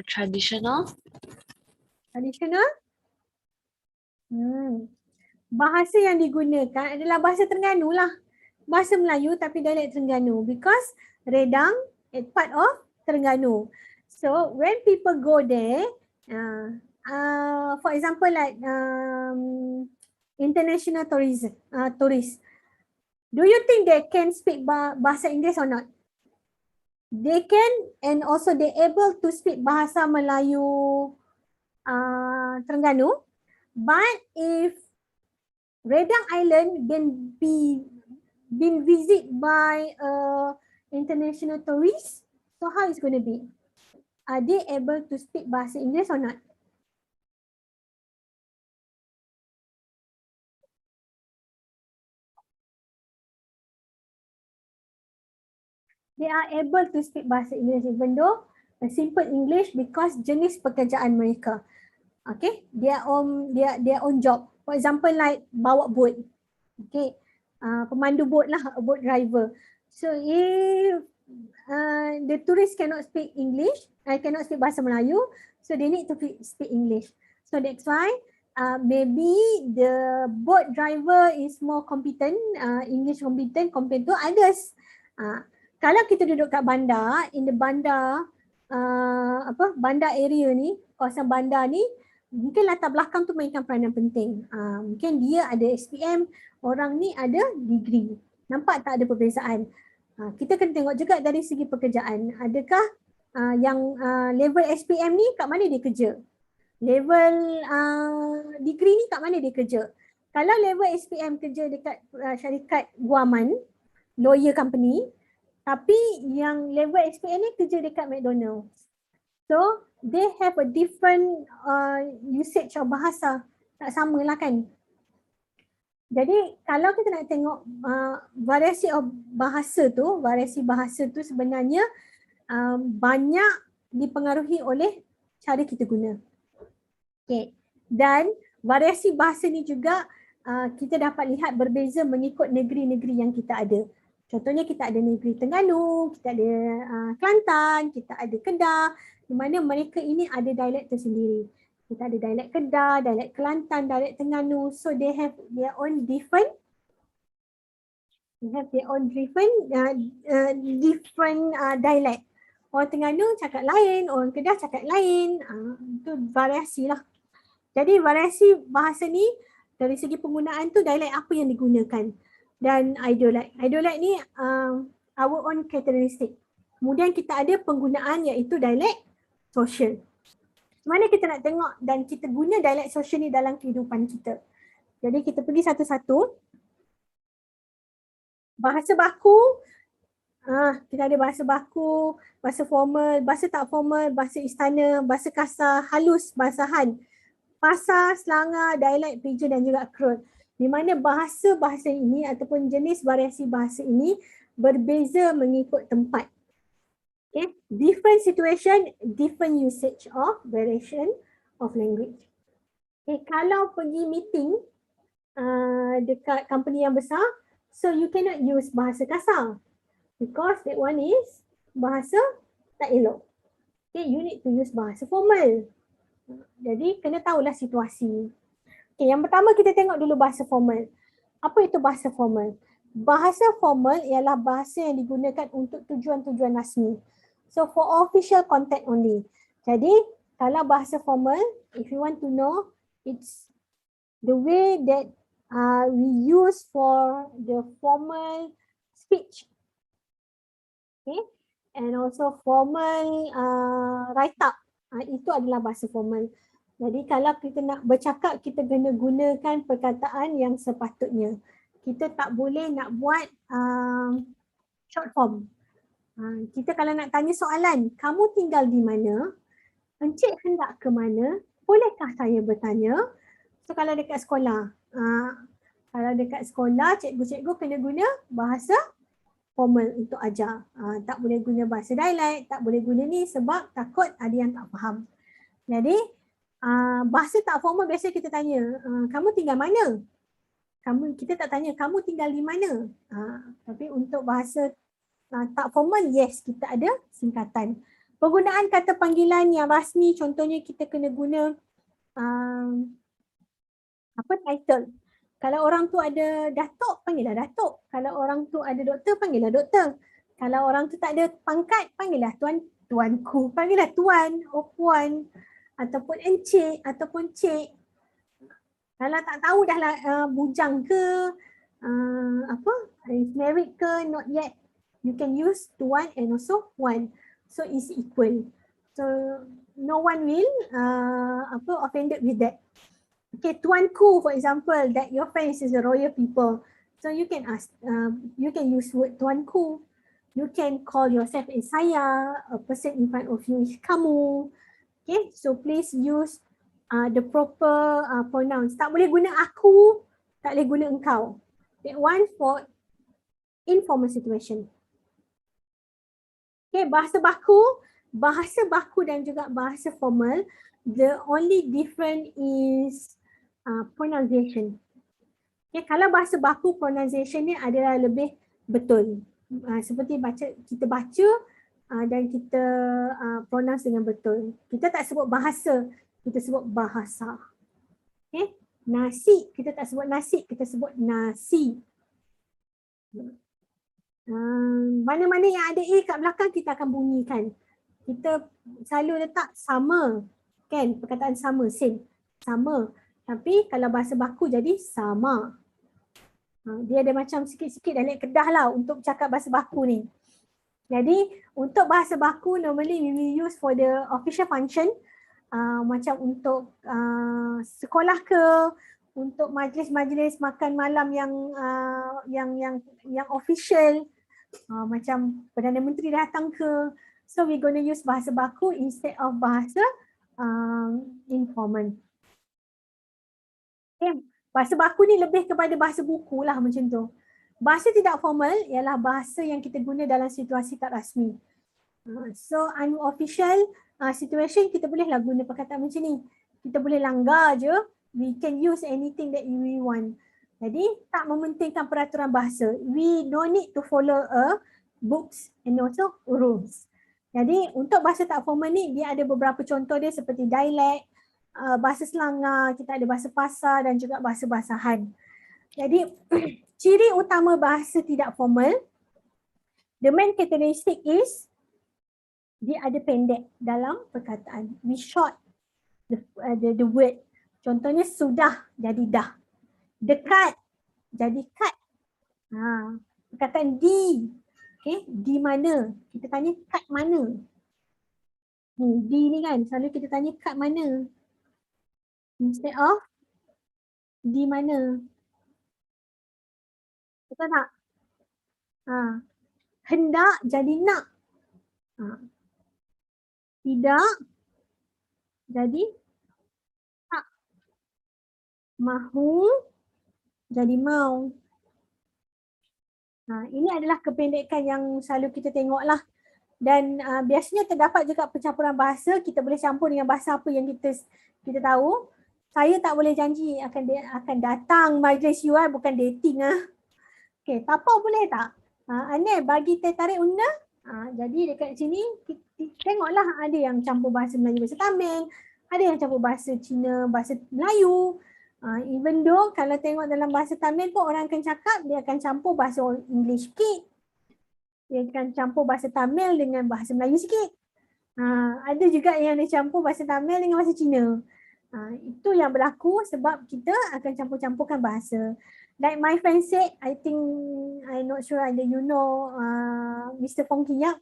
Speaker 3: Traditional.
Speaker 1: Traditional? Bahasa yang digunakan adalah bahasa Terengganu lah. Bahasa Melayu tapi dialek Terengganu. Because Redang is part of Terengganu. So when people go there, for example like international tourism, tourists. Do you think they can speak bahasa Inggeris or not? They can, and also they able to speak bahasa Melayu Terengganu. But if Redang Island been visited by international tourists, so how it's going to be? Are they able to speak bahasa Inggeris or not? They are able to speak bahasa Inggeris even though a simple English because jenis pekerjaan mereka. Okay, their own job. For example like bawa boat. Okay, pemandu boat lah, a boat driver. So if the tourists cannot speak English, cannot speak bahasa Melayu, so they need to speak English. So that's why maybe the boat driver is more competent, English competent compared to others. Kalau kita duduk kat bandar, in the bandar, bandar area ni, kawasan bandar ni, mungkin latar belakang tu mainkan peranan penting. Mungkin dia ada SPM, orang ni ada degree. Nampak tak ada perbezaan? Kita kena tengok juga dari segi pekerjaan. Adakah yang level SPM ni kat mana dia kerja? Level degree ni kat mana dia kerja? Kalau level SPM kerja dekat syarikat guaman, lawyer company, tapi yang level SPM ni kerja dekat McDonald's. So, they have a different usage of bahasa. Tak sama lah kan? Jadi, kalau kita nak tengok variasi bahasa tu sebenarnya banyak dipengaruhi oleh cara kita guna. Okay. Dan variasi bahasa ni juga kita dapat lihat berbeza mengikut negeri-negeri yang kita ada. Contohnya kita ada negeri Terengganu, kita ada Kelantan, kita ada Kedah, di mana mereka ini ada dialek tersendiri. Kita ada dialek Kedah, dialek Kelantan, dialek Terengganu. So they have their own different dialek. Orang Terengganu cakap lain, orang Kedah cakap lain. Itu variasi lah. Jadi variasi bahasa ni dari segi penggunaan tu dialek apa yang digunakan. Dan ideolect. Ideolect ni our own characteristic. Kemudian kita ada penggunaan iaitu dialek social. Mana kita nak tengok dan kita guna dialek social ni dalam kehidupan kita. Jadi kita pergi satu-satu. Bahasa baku, kita ada bahasa baku, bahasa formal, bahasa tak formal, bahasa istana, bahasa kasar, halus, bahasa Han. Pasar, selanga, dialek, pidgin dan juga krol. Di mana bahasa-bahasa ini ataupun jenis variasi bahasa ini berbeza mengikut tempat. Okay. Different situation, different usage of variation of language. Okay. Kalau pergi meeting dekat company yang besar, so you cannot use bahasa kasar because that one is bahasa tak elok. Okay. You need to use bahasa formal. Jadi kena tahulah situasi. Okay, yang pertama kita tengok dulu bahasa formal. Apa itu bahasa formal? Bahasa formal ialah bahasa yang digunakan untuk tujuan-tujuan rasmi. So for official contact only. Jadi kalau bahasa formal, if you want to know, it's the way that we use for the formal speech. Okay, and also formal write-up. Itu adalah bahasa formal. Jadi kalau kita nak bercakap, kita kena gunakan perkataan yang sepatutnya. Kita tak boleh nak buat short form. Kita kalau nak tanya soalan, kamu tinggal di mana? Encik hendak ke mana? Bolehkah saya bertanya? So kalau dekat sekolah, cikgu-cikgu kena guna bahasa formal untuk ajar. Tak boleh guna bahasa dialek, tak boleh guna ni sebab takut ada yang tak faham. Jadi bahasa tak formal biasa kita tanya, kamu tinggal mana? Kita tak tanya, kamu tinggal di mana? Tapi untuk bahasa tak formal, yes, kita ada singkatan. Penggunaan kata panggilan yang rasmi, contohnya kita kena guna title. Kalau orang tu ada datuk, panggillah datuk. Kalau orang tu ada doktor, panggillah doktor. Kalau orang tu tak ada pangkat, panggillah tuanku. Panggillah tuan, puan. ataupun encik ataupun cik. Kalau tak tahu dah lah bujang ke, apa, is married ke, not yet, you can use tuan and also wan. So it's equal. So no one will offended with that. Okay, tuanku for example, that your friends is the royal people. So you can ask, you can use word tuanku. You can call yourself as saya, a person in front of you is kamu. Okay, so please use the proper pronouns. Tak boleh guna aku, tak boleh guna engkau. That one for informal situation. Okay, bahasa baku dan juga bahasa formal, the only difference is pronunciation. Okay, kalau bahasa baku pronunciation ni adalah lebih betul. Seperti kita baca dan kita pronounce dengan betul. Kita tak sebut bahasa, kita sebut bahasa. Okay, nasi, kita tak sebut nasi, kita sebut nasi. Mana-mana yang ada A kat belakang kita akan bunyikan. Kita selalu letak sama, kan? Perkataan sama, same, sama. Tapi kalau bahasa baku jadi sama. Dia ada macam sikit-sikit dialek Kedah lah untuk cakap bahasa baku ni. Jadi untuk bahasa baku normally we will use for the official function, macam untuk sekolah ke, untuk majlis-majlis makan malam yang official, macam Perdana Menteri datang ke. So we gonna use bahasa baku instead of bahasa informal. Okay. Bahasa baku ni lebih kepada bahasa buku lah macam tu. Bahasa tidak formal ialah bahasa yang kita guna dalam situasi tak rasmi. So unofficial situation kita bolehlah guna perkataan macam ni. Kita boleh langgar je. We can use anything that we want. Jadi tak mementingkan peraturan bahasa. We don't need to follow books and also rules. Jadi untuk bahasa tak formal ni dia ada beberapa contoh dia seperti dialek, bahasa Selangor, kita ada bahasa pasar dan juga bahasa basahan. Jadi ciri utama bahasa tidak formal, the main characteristic is dia ada pendek dalam perkataan. We short the word. Contohnya sudah jadi dah. Dekat jadi kat. Perkataan di. Okay, di mana? Kita tanya kat mana? Di ni kan selalu kita tanya kat mana? Instead of di mana. Betul tak? Hendak jadi nak. Tidak jadi tak. Mahu jadi mau. Ini adalah kependekan yang selalu kita tengok lah. Dan biasanya terdapat juga pencampuran bahasa. Kita boleh campur dengan bahasa apa yang kita tahu. Saya tak boleh janji akan datang majlis you bukan dating . Okay, tapau boleh tak? Aneh bagi teh tarik undang. Jadi dekat sini tengoklah ada yang campur bahasa Melayu, bahasa Tamil, ada yang campur bahasa Cina, bahasa Melayu. Even though kalau tengok dalam bahasa Tamil pun orang akan cakap dia akan campur bahasa English sikit. Dia akan campur bahasa Tamil dengan bahasa Melayu sikit. Ada juga yang dia campur bahasa Tamil dengan bahasa Cina. Itu yang berlaku sebab kita akan campur-campurkan bahasa. Like my friend said, I'm not sure that you know Mr. Fong Kinyak.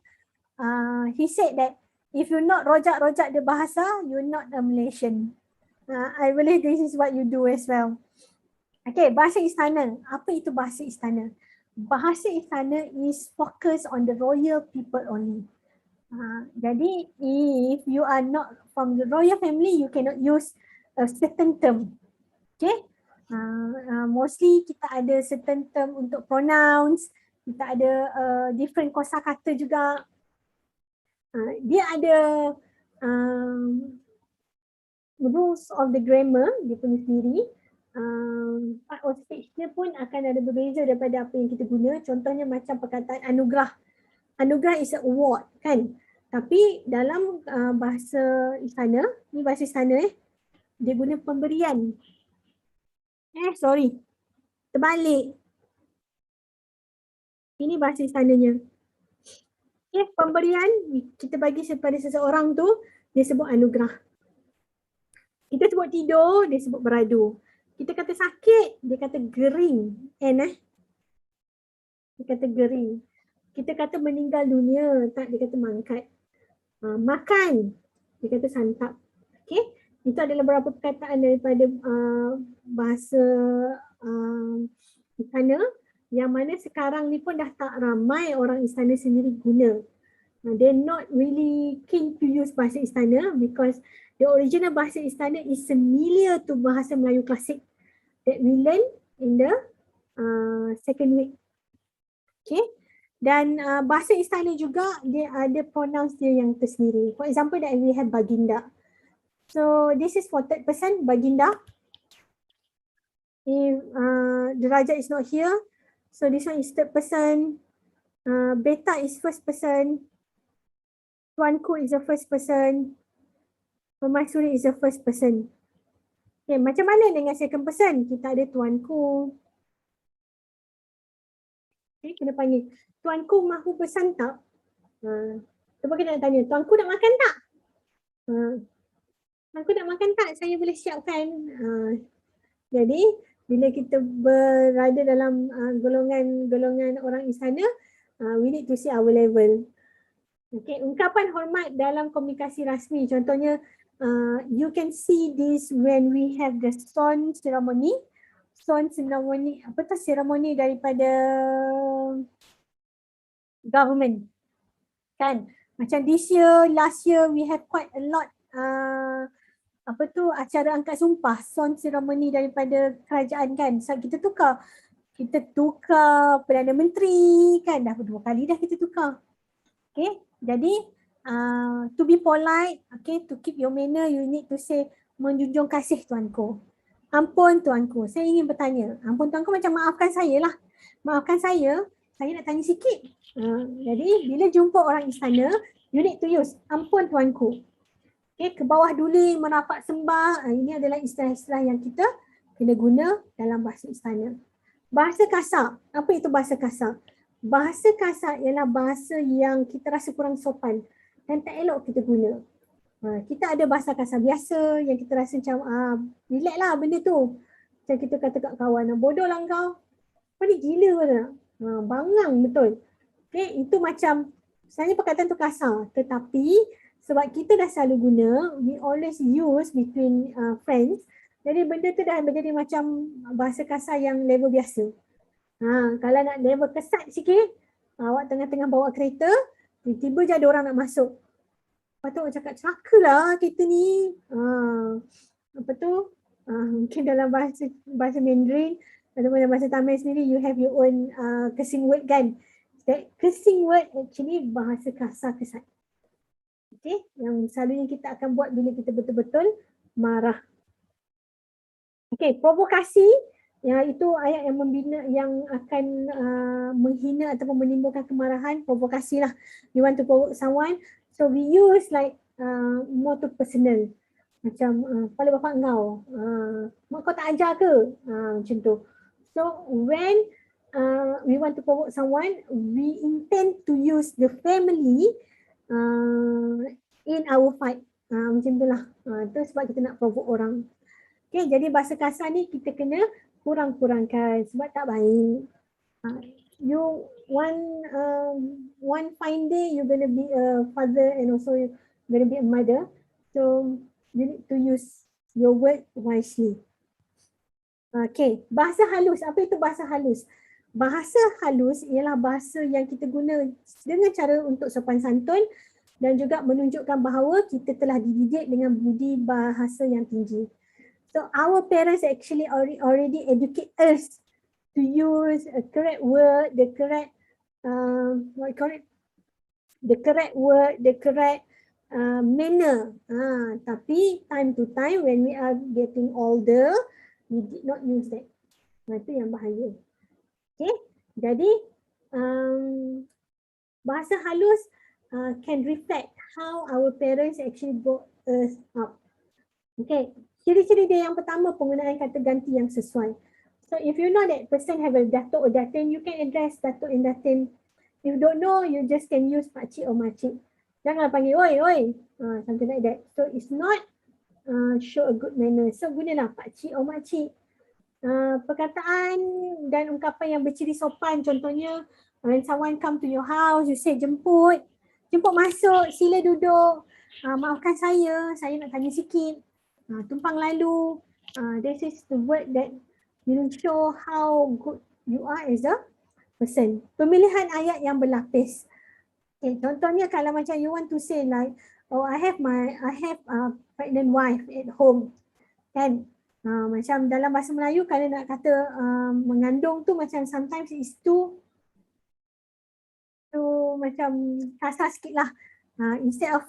Speaker 1: He said that if you not rojak-rojak the bahasa, you're not a Malaysian. I believe this is what you do as well. Okay, bahasa istana. Apa itu bahasa istana? Bahasa istana is focus on the royal people only. Jadi if you are not from the royal family, you cannot use a certain term. Okay. Mostly kita ada certain term untuk pronouns. Kita ada different kosakata juga. Dia ada rules of the grammar dia punya sendiri. Part of speech dia pun akan ada berbeza daripada apa yang kita guna. Contohnya macam perkataan anugerah. Anugerah is a award kan. Tapi dalam bahasa istana, ni bahasa istana dia guna pemberian. Terbalik. Ini bahasa istananya. Pemberian kita bagi kepada seseorang tu dia sebut anugerah. Kita sebut tidur, dia sebut beradu. Kita kata sakit, dia kata gering. Dia kata gering. Kita kata meninggal dunia, tak, dia kata mangkat. Makan, dia kata santap. Okay, itu adalah beberapa perkataan daripada bahasa istana yang mana sekarang ni pun dah tak ramai orang istana sendiri guna. They're not really keen to use bahasa istana because the original bahasa istana is similar to bahasa Melayu klasik that we learn in the second week. Okay. Dan bahasa istana juga dia ada pronouns dia yang tersendiri. For example, that we have baginda. So this is for third person, baginda. If the raja is not here, so this one is third person. Beta is first person. Tuanku is the first person. Permaisuri is the first person. Okay, macam mana dengan second person? Kita ada tuanku. Okay, kena panggil. Tuanku mahu bersantap. Lepas kita nak tanya, tuanku nak makan tak? Tuanku nak makan tak? Saya boleh siapkan. Jadi, bila kita berada dalam golongan orang istana, we need to see our level. Okay, ungkapan hormat dalam komunikasi rasmi. Contohnya, you can see this when we have the son ceremony. Son ceremony, apa tu ceremony daripada government. Kan? Macam this year, last year, we have quite a lot acara angkat sumpah, son ceremony daripada kerajaan kan. So kita tukar Perdana Menteri kan, dah 2 kali dah kita tukar. Okay, jadi to be polite, okay, to keep your manner, you need to say menjunjung kasih tuanku. Ampun tuanku, saya ingin bertanya. Ampun tuanku macam maafkan saya lah. Maafkan saya nak tanya sikit. Jadi bila jumpa orang istana, you need to use ampun tuanku. Okay, ke bawah duli, merapat sembah. Ini adalah istilah-istilah yang kita kena guna dalam bahasa istana. Bahasa kasar. Apa itu bahasa kasar? Bahasa kasar ialah bahasa yang kita rasa kurang sopan dan tak elok kita guna. Kita ada bahasa kasar biasa yang kita rasa macam relax lah benda tu. Macam kita kata kat kawan, bodoh lah kau. Kau ni gila ke tak? Bangang betul. Okay, itu macam sebenarnya perkataan tu kasar, tetapi sebab kita dah selalu guna, we always use between friends. Jadi benda tu dah menjadi macam bahasa kasar yang level biasa. Kalau nak level kesat sikit, awak tengah-tengah bawa kereta, tiba-tiba je ada orang nak masuk. Lepas tu awak cakap, celakalah kereta ni. Mungkin dalam bahasa Mandarin ataupun dalam bahasa Tamil sendiri, you have your own cursing word kan. That cursing word actually bahasa kasar kesat. Okay, yang selalunya kita akan buat bila kita betul-betul marah. Okay, provokasi, itu ayat yang membina, yang akan menghina ataupun menimbulkan kemarahan, provokasi lah. You want to provoke someone, so we use like more to personal. Macam, kepala bapak kau, mak kau tak ajar ke? Macam tu. So when we want to provoke someone, we intend to use the family in our fight. Macam itulah. Itu sebab kita nak provoke orang. Okay, jadi bahasa kasar ni kita kena kurang-kurangkan sebab tak baik. You one fine day you're gonna be a father and also you're gonna be a mother. So you need to use your word wisely. Okay, bahasa halus. Apa itu bahasa halus? Bahasa halus ialah bahasa yang kita guna dengan cara untuk sopan santun dan juga menunjukkan bahawa kita telah dididik dengan budi bahasa yang tinggi. So our parents actually already educate us to use a correct word, the correct the correct word, the correct manner. Tapi time to time when we are getting older, we did not use that. Itu yang bahaya. Okay, jadi bahasa halus can reflect how our parents actually brought us up. Okay, ciri-ciri dia yang pertama, penggunaan kata ganti yang sesuai. So if you know that person have a datuk or datin, you can address datuk and datin. If you don't know, you just can use pakcik or makcik. Janganlah panggil oi, something like that. So it's not show a good manner. So gunalah pakcik or makcik. Perkataan dan ungkapan yang berciri sopan, contohnya when someone come to your house, you say jemput masuk, sila duduk, maafkan saya nak tanya sikit, tumpang lalu. This is the word that will show how good you are as a person. Pemilihan ayat yang berlapis. Okay, contohnya kalau macam you want to say like, oh I have a pregnant wife at home, kan? Macam dalam bahasa Melayu kalau nak kata mengandung tu macam sometimes it's too macam kasar sikit lah. Instead of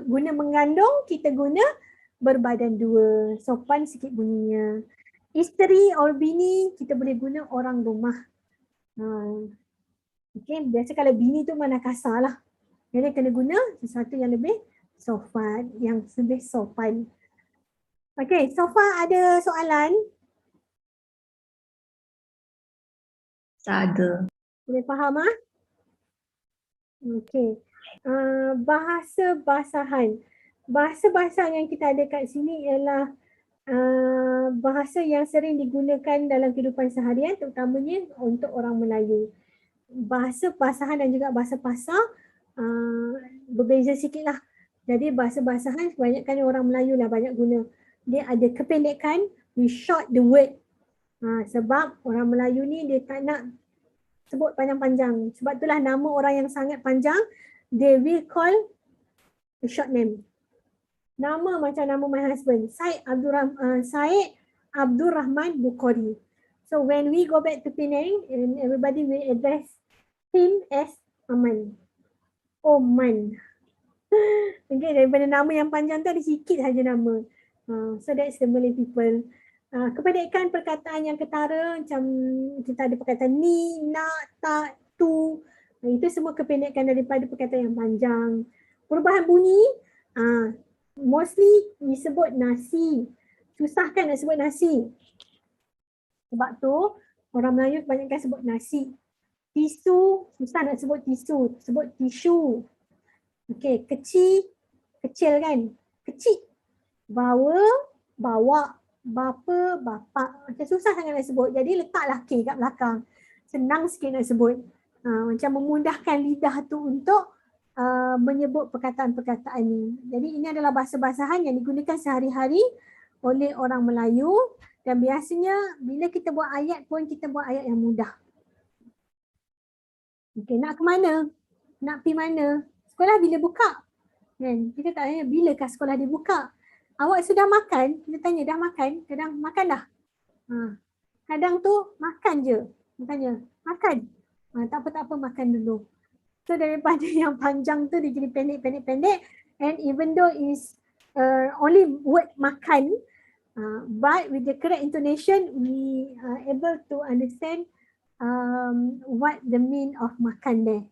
Speaker 1: guna mengandung, kita guna berbadan dua, sopan sikit bunyinya. Isteri or bini, kita boleh guna orang rumah. Okay, biasa kalau bini tu mana kasar lah. Jadi kena guna sesuatu yang lebih sopan, yang lebih sopan. Okay, so far ada soalan?
Speaker 2: Tak ada.
Speaker 1: Boleh faham ah? Okay. Bahasa-basahan. Bahasa-bahasa yang kita ada kat sini ialah bahasa yang sering digunakan dalam kehidupan seharian, terutamanya untuk orang Melayu. Bahasa-basahan dan juga bahasa pasar berbeza sikit lah. Jadi bahasa-basahan kebanyakan orang Melayu lah banyak guna. Dia ada kependekan, we short the word. Sebab orang Melayu ni dia tak nak sebut panjang-panjang. Sebab itulah nama orang yang sangat panjang, they will call a short name. Nama macam nama my husband, Syed Abdul Rahman Bukhari. So when we go back to Penang, and everybody will address him as Aman. Oman. Okay, daripada nama yang panjang tu ada sikit saja nama. So that's the Malay people. Kependekan perkataan yang ketara, macam kita ada perkataan ni, nak, tak, tu. Itu semua kependekan daripada perkataan yang panjang. Perubahan bunyi, mostly disebut nasi. Susah kan nak sebut nasi? Sebab tu orang Melayu kebanyakan sebut nasi. Tisu, susah nak sebut tisu, sebut tisu. Okay, kecil, kecil kan? Kecil. Bawa, bawa. Bapa, bapak. Macam susah sangat nak sebut. Jadi letaklah K kat belakang. Senang sikit nak sebut. Macam memudahkan lidah tu untuk menyebut perkataan-perkataan ni. Jadi ini adalah bahasa-basahan yang digunakan sehari-hari oleh orang Melayu. Dan biasanya bila kita buat ayat pun kita buat ayat yang mudah. Okay, nak ke mana? Nak pergi mana? Sekolah bila buka? Kan? Kita tak tanya bilakah sekolah dibuka? Awak sudah makan? Kita tanya dah makan? Kadang makan dah. Kadang tu makan je. Kita tanya makan? Tak apa makan dulu. So daripada yang panjang tu dia jadi pendek. And even though is only word makan, but with the correct intonation we are able to understand what the mean of makan there.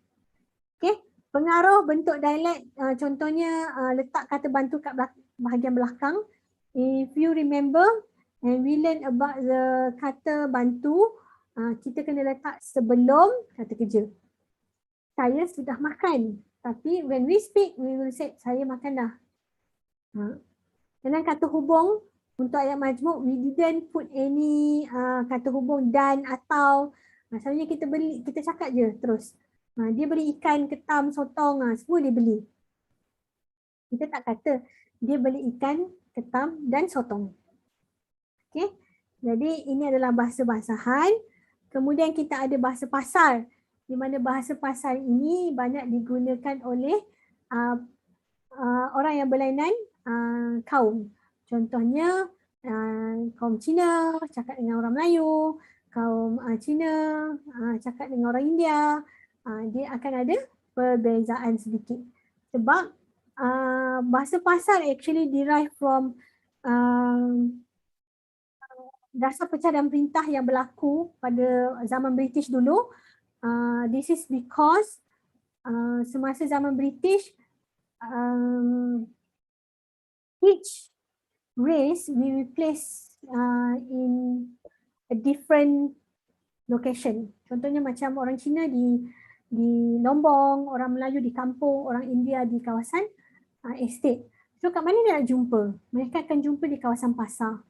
Speaker 1: Okay. Pengaruh bentuk dialek, contohnya letak kata bantu kat bahagian belakang. If you remember and we learn about the kata bantu, kita kena letak sebelum kata kerja. Saya sudah makan. Tapi when we speak, we will say saya makan dah. Dalam kata hubung, untuk ayat majmuk, we didn't put any kata hubung dan atau. Maksudnya kita cakap je terus. Dia beli ikan, ketam, sotong, semua dia beli. Kita tak kata dia beli ikan, ketam dan sotong. Okay. Jadi ini adalah bahasa-basahan. Kemudian kita ada bahasa pasar. Di mana bahasa pasar ini banyak digunakan oleh orang yang berlainan kaum. Contohnya kaum Cina cakap dengan orang Melayu, kaum Cina cakap dengan orang India. Dia akan ada perbezaan sedikit. Sebab bahasa pasar actually derive from dasar pecah dan perintah yang berlaku pada zaman British dulu. This is because semasa zaman British, each race we replace in a different location. Contohnya macam orang Cina di Lombong, orang Melayu di kampung, orang India di kawasan estate. So kat mana dia nak jumpa? Mereka akan jumpa di kawasan pasar.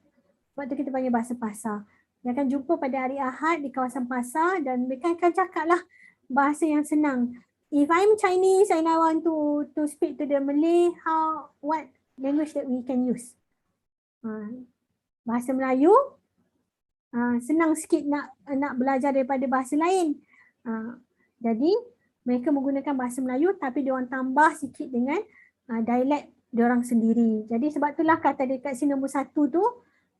Speaker 1: Sebab tu kita panggil bahasa pasar. Dia akan jumpa pada hari Ahad di kawasan pasar dan mereka akan cakap lah bahasa yang senang. If I'm Chinese and I want to speak to the Malay, what language that we can use? Bahasa Melayu, senang sikit nak belajar daripada bahasa lain. Jadi mereka menggunakan bahasa Melayu tapi diorang tambah sikit dengan dialek diorang sendiri. Jadi sebab itulah kata dekat sini nombor 1 tu,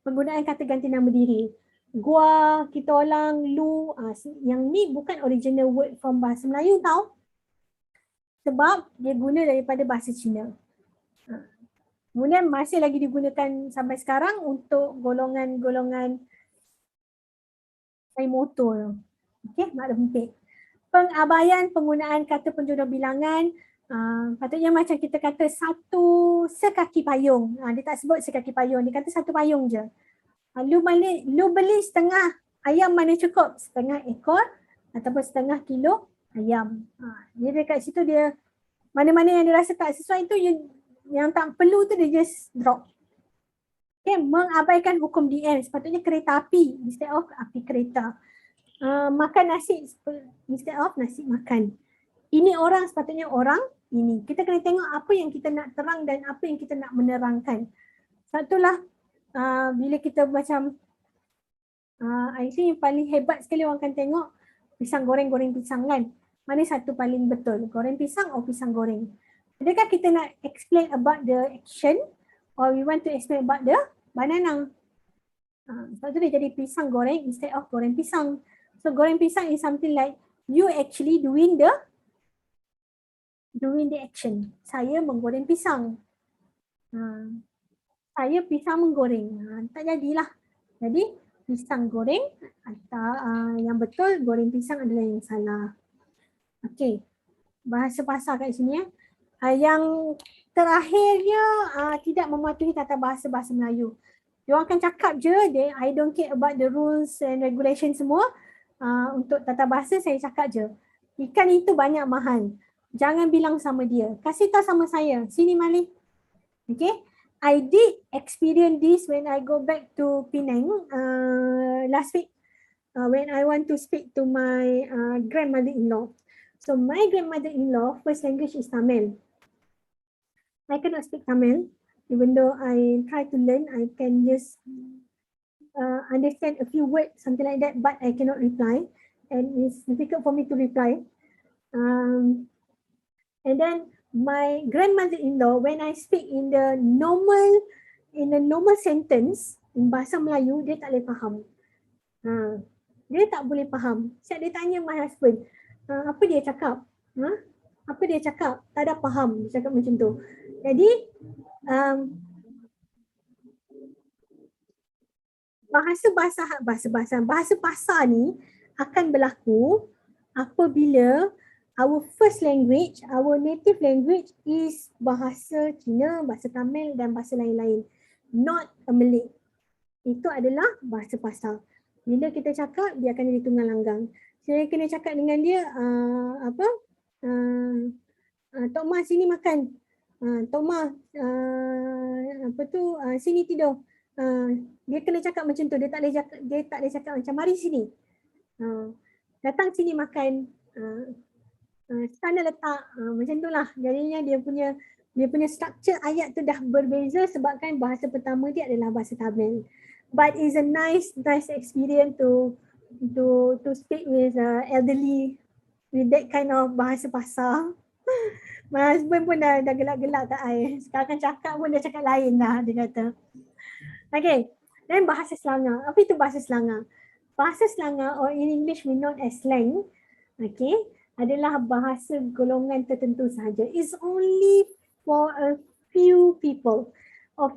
Speaker 1: penggunaan kata ganti nama diri. Gua, kita orang, lu, yang ni bukan original word from bahasa Melayu tau. Sebab dia guna daripada bahasa Cina. Kemudian masih lagi digunakan sampai sekarang untuk golongan-golongan naik motor. Okey, mak lempik. Pengabaian penggunaan kata penjodoh bilangan, patutnya macam kita kata satu sekaki payung. Dia tak sebut sekaki payung, dia kata satu payung je. Lu beli setengah ayam mana cukup? Setengah ekor ataupun setengah kilo ayam. Dia dekat situ dia mana-mana yang dia rasa tak sesuai tu yang tak perlu tu dia just drop. Okay, mengabaikan hukum DM, sepatutnya kereta api instead of api kereta. Makan nasi instead of nasi makan. Ini orang sepatutnya orang ini. Kita kena tengok apa yang kita nak terang dan apa yang kita nak menerangkan. Satulah bila kita macam I think yang paling hebat sekali orang akan tengok pisang goreng pisang kan. Mana satu paling betul? Goreng pisang atau pisang goreng? Adakah kita nak explain about the action or we want to explain about the banana? Sebab tu dia jadi pisang goreng instead of goreng pisang. So goreng pisang is something like you actually doing the action. Saya menggoreng pisang. Saya pisang menggoreng. Tak jadilah. Jadi pisang goreng atau yang betul goreng pisang adalah yang salah. Okey. Bahasa pasar kat sini ya. Yang terakhirnya tidak mematuhi tata bahasa Melayu. Dia akan cakap je, I don't care about the rules and regulation semua. Untuk tata bahasa saya cakap je. Ikan itu banyak mahal. Jangan bilang sama dia. Kasih tahu sama saya. Sini Malik. Okay. I did experience this when I go back to Penang last week. When I want to speak to my grandmother-in-law. So my grandmother-in-law first language is Tamil. I cannot speak Tamil. Even though I try to learn, I can just understand a few words, something like that, but I cannot reply. And it's difficult for me to reply. And then my grandmother-in-law, when I speak in the normal sentence, in bahasa Melayu, dia tak boleh faham. Dia tak boleh faham. Saya dia tanya my husband, apa dia cakap? Apa dia cakap? Tak ada faham. Dia cakap macam tu. Jadi, bahasa pasar ni akan berlaku apabila our first language, our native language is bahasa Cina, bahasa Tamil dan bahasa lain-lain. Not a Malay. Itu adalah bahasa pasar. Bila kita cakap, dia akan jadi tunggang langgang. Saya kena cakap dengan dia, Tok Ma sini makan. Tok Ma, sini tidur. Dia kena cakap macam tu. Dia tak boleh cakap macam mari sini. Datang sini makan. Sana letak. Macam tu lah. Jadinya dia punya structure ayat tu dah berbeza sebabkan bahasa pertama dia adalah bahasa Tamil. But it's a nice experience to speak with elderly with that kind of bahasa pasar. My husband pun dah gelak-gelak kat I. Sekarang cakap pun dia cakap lain lah, dia kata. Okay, dan bahasa Selangor. Apa itu bahasa Selangor? Bahasa Selangor or in English we know as slang, okay, adalah bahasa golongan tertentu sahaja. It's only for a few people, a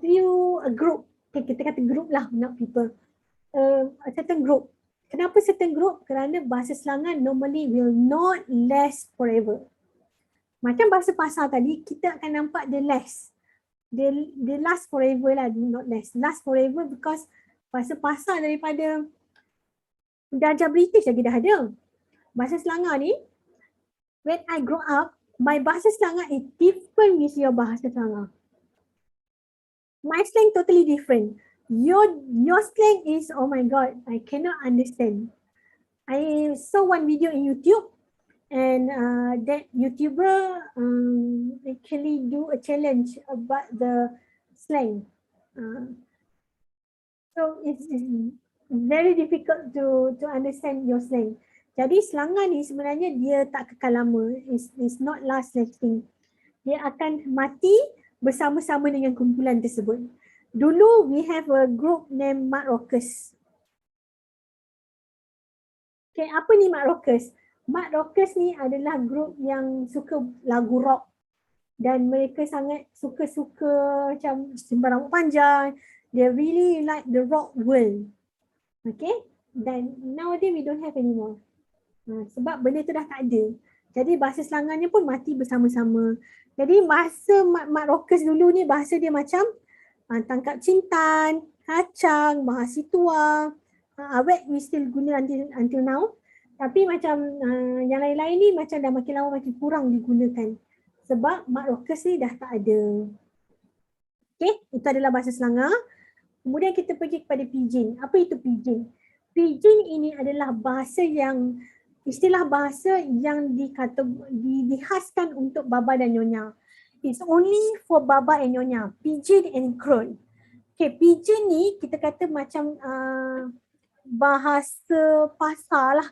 Speaker 1: group. Okay, kita kata group lah, not people. A certain group. Kenapa certain group? Kerana bahasa Selangor normally will not last forever. Macam bahasa pasar tadi, kita akan nampak dia last. Dia last forever lah, not last. Last forever because bahasa pasar daripada Darjah British lagi dah ada. Bahasa Selangor ni, when I grow up, my bahasa Selangor is different with your bahasa Selangor. My slang totally different. Your slang is, oh my God, I cannot understand. I saw one video in YouTube, and that YouTuber actually do a challenge about the slang. So it's very difficult to understand your slang. Jadi selangar ni sebenarnya dia tak kekal lama. It's not last lasting. Dia akan mati bersama-sama dengan kumpulan tersebut. Dulu we have a group named Mat Rockers. Okay, apa ni Mat Rockers? Mat Rockers ni adalah grup yang suka lagu rock. Dan mereka sangat suka-suka macam simpan rambut panjang. They really like the rock world. Okay? Dan nowadays we don't have anymore. Sebab benda tu dah tak ada. Jadi bahasa selangarnya pun mati bersama-sama. Jadi bahasa Mat Rockers dulu ni bahasa dia macam tangkap cintan, kacang, bahasa tua. Awet we still guna until now. Tapi macam yang lain-lain ni macam dah makin lama makin kurang digunakan. Sebab Mat Rockers ni dah tak ada. Okay, itu adalah bahasa selangar. Kemudian kita pergi kepada pidgin. Apa itu pidgin? Pidgin ini adalah bahasa yang, istilah bahasa yang dihaskan untuk baba dan nyonya. It's only for baba and nyonya. Pidgin and crone. Okay, pidgin ni kita kata macam bahasa pasar lah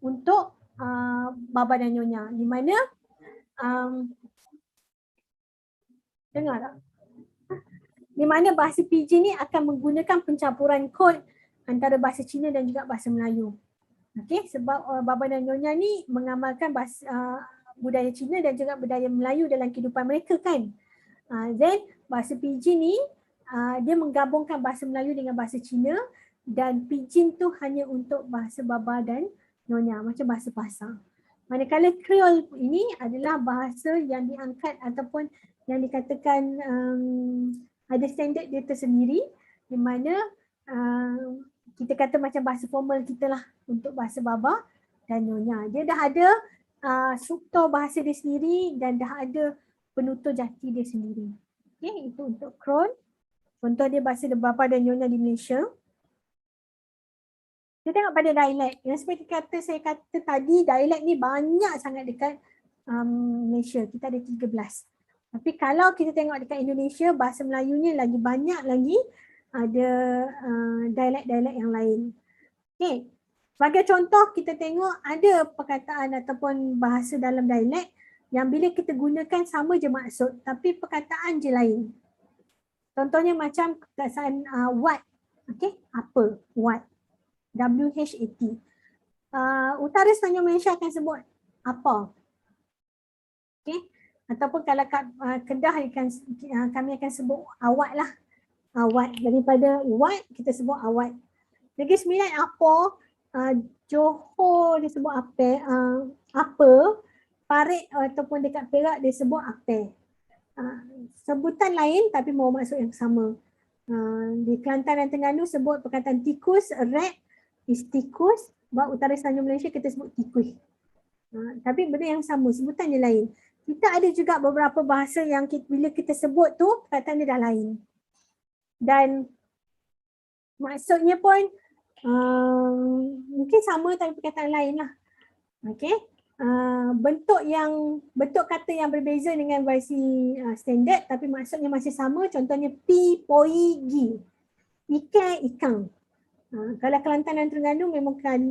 Speaker 1: untuk baba dan nyonya. Di mana dengar tak? Di mana bahasa pidgin ni akan menggunakan pencampuran kod antara bahasa Cina dan juga bahasa Melayu. Okey, sebab baba dan nyonya ni mengamalkan bahasa budaya Cina dan juga budaya Melayu dalam kehidupan mereka kan. Then bahasa pidgin ni dia menggabungkan bahasa Melayu dengan bahasa Cina, dan pidgin tu hanya untuk bahasa baba dan nyonya, macam bahasa pasar. Manakala Creole ini adalah bahasa yang diangkat ataupun yang dikatakan ada standard dia tersendiri, di mana kita kata macam bahasa formal kita lah untuk bahasa baba dan nyonya. Dia dah ada struktur bahasa dia sendiri dan dah ada penutur jati dia sendiri. Okay, itu untuk Creole. Contoh dia bahasa baba dan nyonya di Malaysia. Kita tengok pada dialek. Yang seperti saya kata tadi, dialek ni banyak sangat dekat Malaysia. Kita ada 13. Tapi kalau kita tengok dekat Indonesia, bahasa Melayunya lagi banyak lagi ada dialek-dialek yang lain. Okay. Sebagai contoh, kita tengok ada perkataan ataupun bahasa dalam dialek yang bila kita gunakan sama je maksud, tapi perkataan je lain. Contohnya macam perkataan what. Okay. Apa? What. WHAT. Utara Selangor Malaysia akan sebut apa. Okay. Ataupun kalau Kedah kami akan sebut awat lah. Awat. Daripada what kita sebut awat. Negeri Sembilan apa. Johor dia sebut apa. Parit ataupun dekat Perak dia sebut apa. Sebutan lain tapi mau maksud yang sama. Di Kelantan dan Terengganu sebut perkataan tikus, rat is tikus. Sebab Utara Selangor Malaysia kita sebut tikus. Tapi benda yang sama, sebutannya lain. Kita ada juga beberapa bahasa yang bila kita sebut tu perkataan dia dah lain. Dan maksudnya pun mungkin sama tapi perkataan lain lah. Okay. Bentuk kata yang berbeza dengan versi standard tapi maksudnya masih sama. Contohnya pi, poi, gi. Ikan, ikang. Kalau Kelantan dan Terengganu memang kan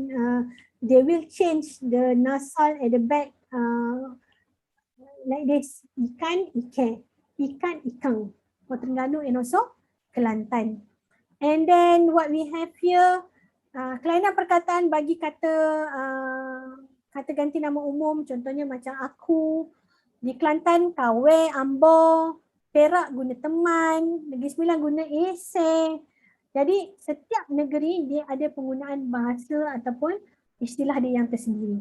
Speaker 1: they will change the nasal at the back like this. Ikan, ikan. Ikan, ikang. For Terengganu and also Kelantan. And then what we have here, kelainan perkataan bagi kata ganti nama umum, contohnya macam aku. Di Kelantan, kawe, ambo. Perak guna teman. Negeri Sembilan guna ese. Jadi setiap negeri dia ada penggunaan bahasa ataupun istilah dia yang tersendiri.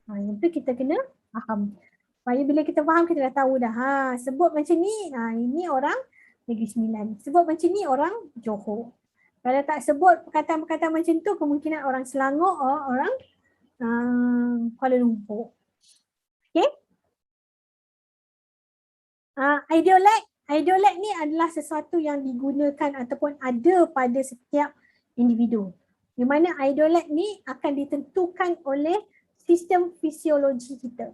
Speaker 1: Yang tu kita kena faham. Supaya bila kita faham kita dah tahu dah. Sebut macam ni, ini orang Negeri Sembilan. Sebut macam ni orang Johor. Kalau tak sebut perkataan-perkataan macam tu, kemungkinan orang Selangor atau orang Kuala Lumpur. Okay. Ideolek Idolate ni adalah sesuatu yang digunakan ataupun ada pada setiap individu. Di mana idolate ni akan ditentukan oleh sistem fisiologi kita.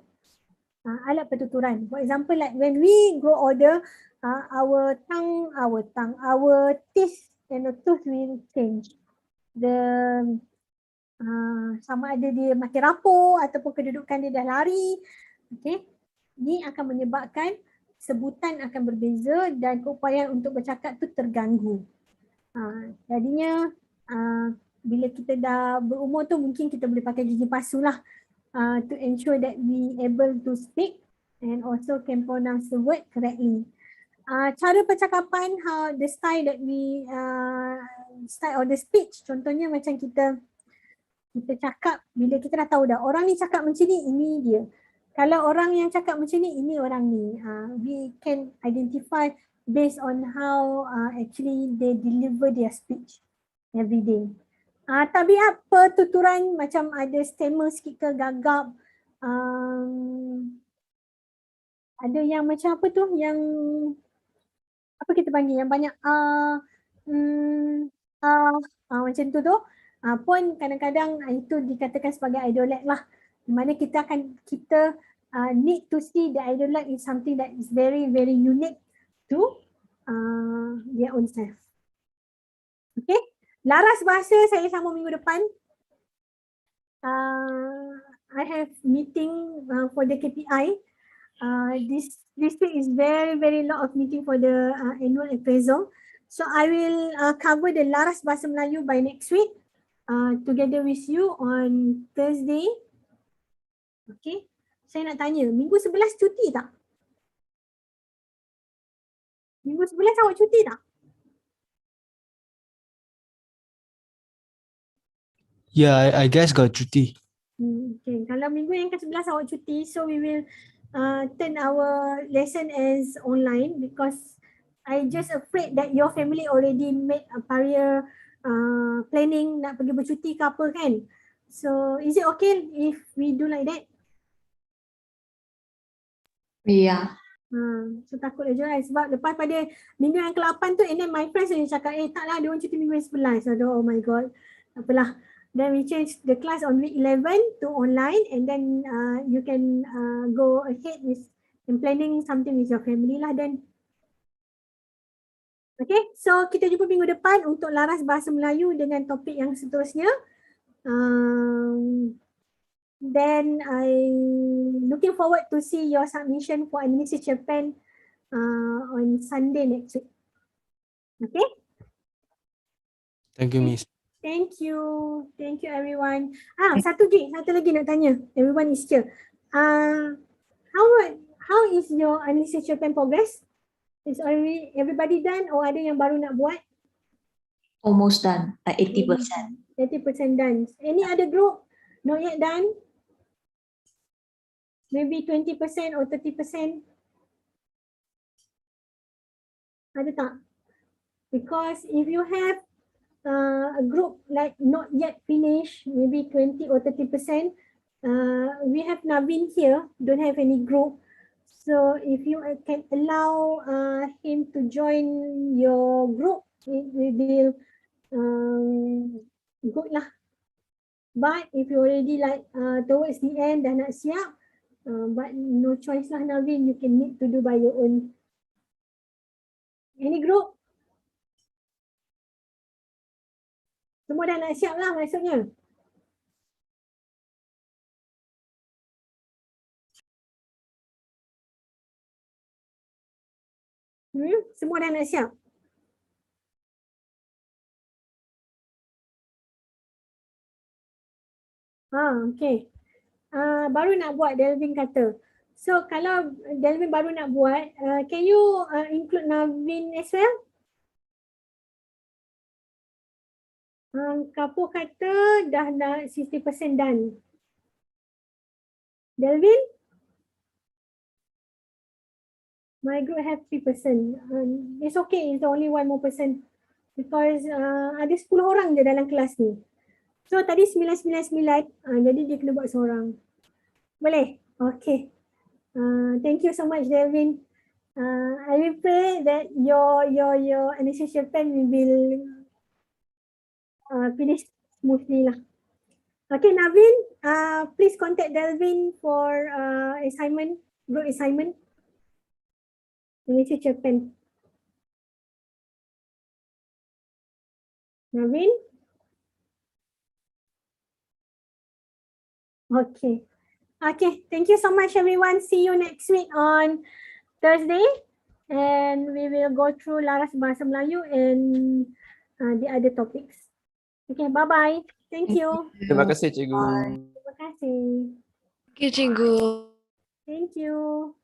Speaker 1: Alat pertuturan. For example, like when we grow older, our teeth and the tooth will change. Sama ada dia makin rapuh ataupun kedudukan dia dah lari. Okay. Ini akan menyebabkan sebutan akan berbeza dan keupayaan untuk bercakap tu terganggu. Jadinya bila kita dah berumur tu mungkin kita boleh pakai gigi palsu lah to ensure that we able to speak and also can pronounce the word correctly. Cara percakapan, the style that we style of the speech, contohnya macam kita cakap bila kita dah tahu dah orang ni cakap macam ni, ini dia. Kalau orang yang cakap macam ni, ini orang ni. We can identify based on how actually they deliver their speech every day. Tabiat pertuturan macam ada stammer sikit ke, gagap. Ada yang macam apa tu, yang apa kita panggil, yang banyak macam tu tu. Pun kadang-kadang itu dikatakan sebagai idolate lah. Di mana kita need to see the idolate is something that is very very unique to their own self. Okay, laras bahasa saya sambung minggu depan. I have meeting for the KPI. This week is very very lot of meeting for the annual appraisal. So I will cover the laras bahasa Melayu by next week together with you on Thursday. Okay, saya nak tanya, minggu 11 cuti tak? Minggu 11 awak cuti tak?
Speaker 4: Yeah, I guess got cuti.
Speaker 1: Okay, kalau minggu yang ke-11 awak cuti, so we will turn our lesson as online because I just afraid that your family already made a prior planning nak pergi bercuti ke apa kan. So is it okay if we do like that?
Speaker 2: Yeah.
Speaker 1: So takut aja kan sebab lepas pada minggu yang ke-8 tu and then my friends yang cakap taklah dia orang cuti minggu yang 11. Oh my god. Apalah. Then we change the class on week 11 to online and then you can go ahead with planning something with your family lah then. Okay, so kita jumpa minggu depan untuk laras bahasa Melayu dengan topik yang seterusnya. Then I looking forward to see your submission for Administration Japan on Sunday next week. Okay?
Speaker 4: Thank you, Miss.
Speaker 1: Thank you everyone. Satu lagi nak tanya. Everyone is here. How is your Administration Japan progress? Is already everybody done or ada yang baru nak buat?
Speaker 2: Almost done, like 80%.
Speaker 1: 80% done. Any other group not yet done? Maybe 20% or 30%? Ada tak? Because if you have a group like not yet finished, maybe 20 or 30%, we have Navin here, don't have any group. So if you can allow him to join your group, it will good lah. But if you already like towards the end dah nak siap, but no choice lah Navin, you can need to do by your own. Any group? Semua dah nak siap lah maksudnya. Semua dah nak siap? Okay. Baru nak buat, Delvin kata. So kalau Delvin baru nak buat, can you include Navin as well? Kapo kata dah 60% done. Delvin? My group have 3%. It's okay, it's only 1 more percent. Because ada 10 orang je dalam kelas ni. So tadi 999, jadi dia kena buat seorang. Boleh? Okay. Thank you so much Delvin. I will pray that your initiation plan will finish smoothly lah. Okay, Navin, please contact Delvin for assignment, group assignment. Initiation plan. Navin? Okay. Okay, thank you so much everyone. See you next week on Thursday. And we will go through Laras Bahasa Melayu and the other topics. Okay, bye-bye. Thank you.
Speaker 5: Terima kasih, Cikgu.
Speaker 1: Terima kasih.
Speaker 3: Thank you, Cikgu.
Speaker 1: Thank you.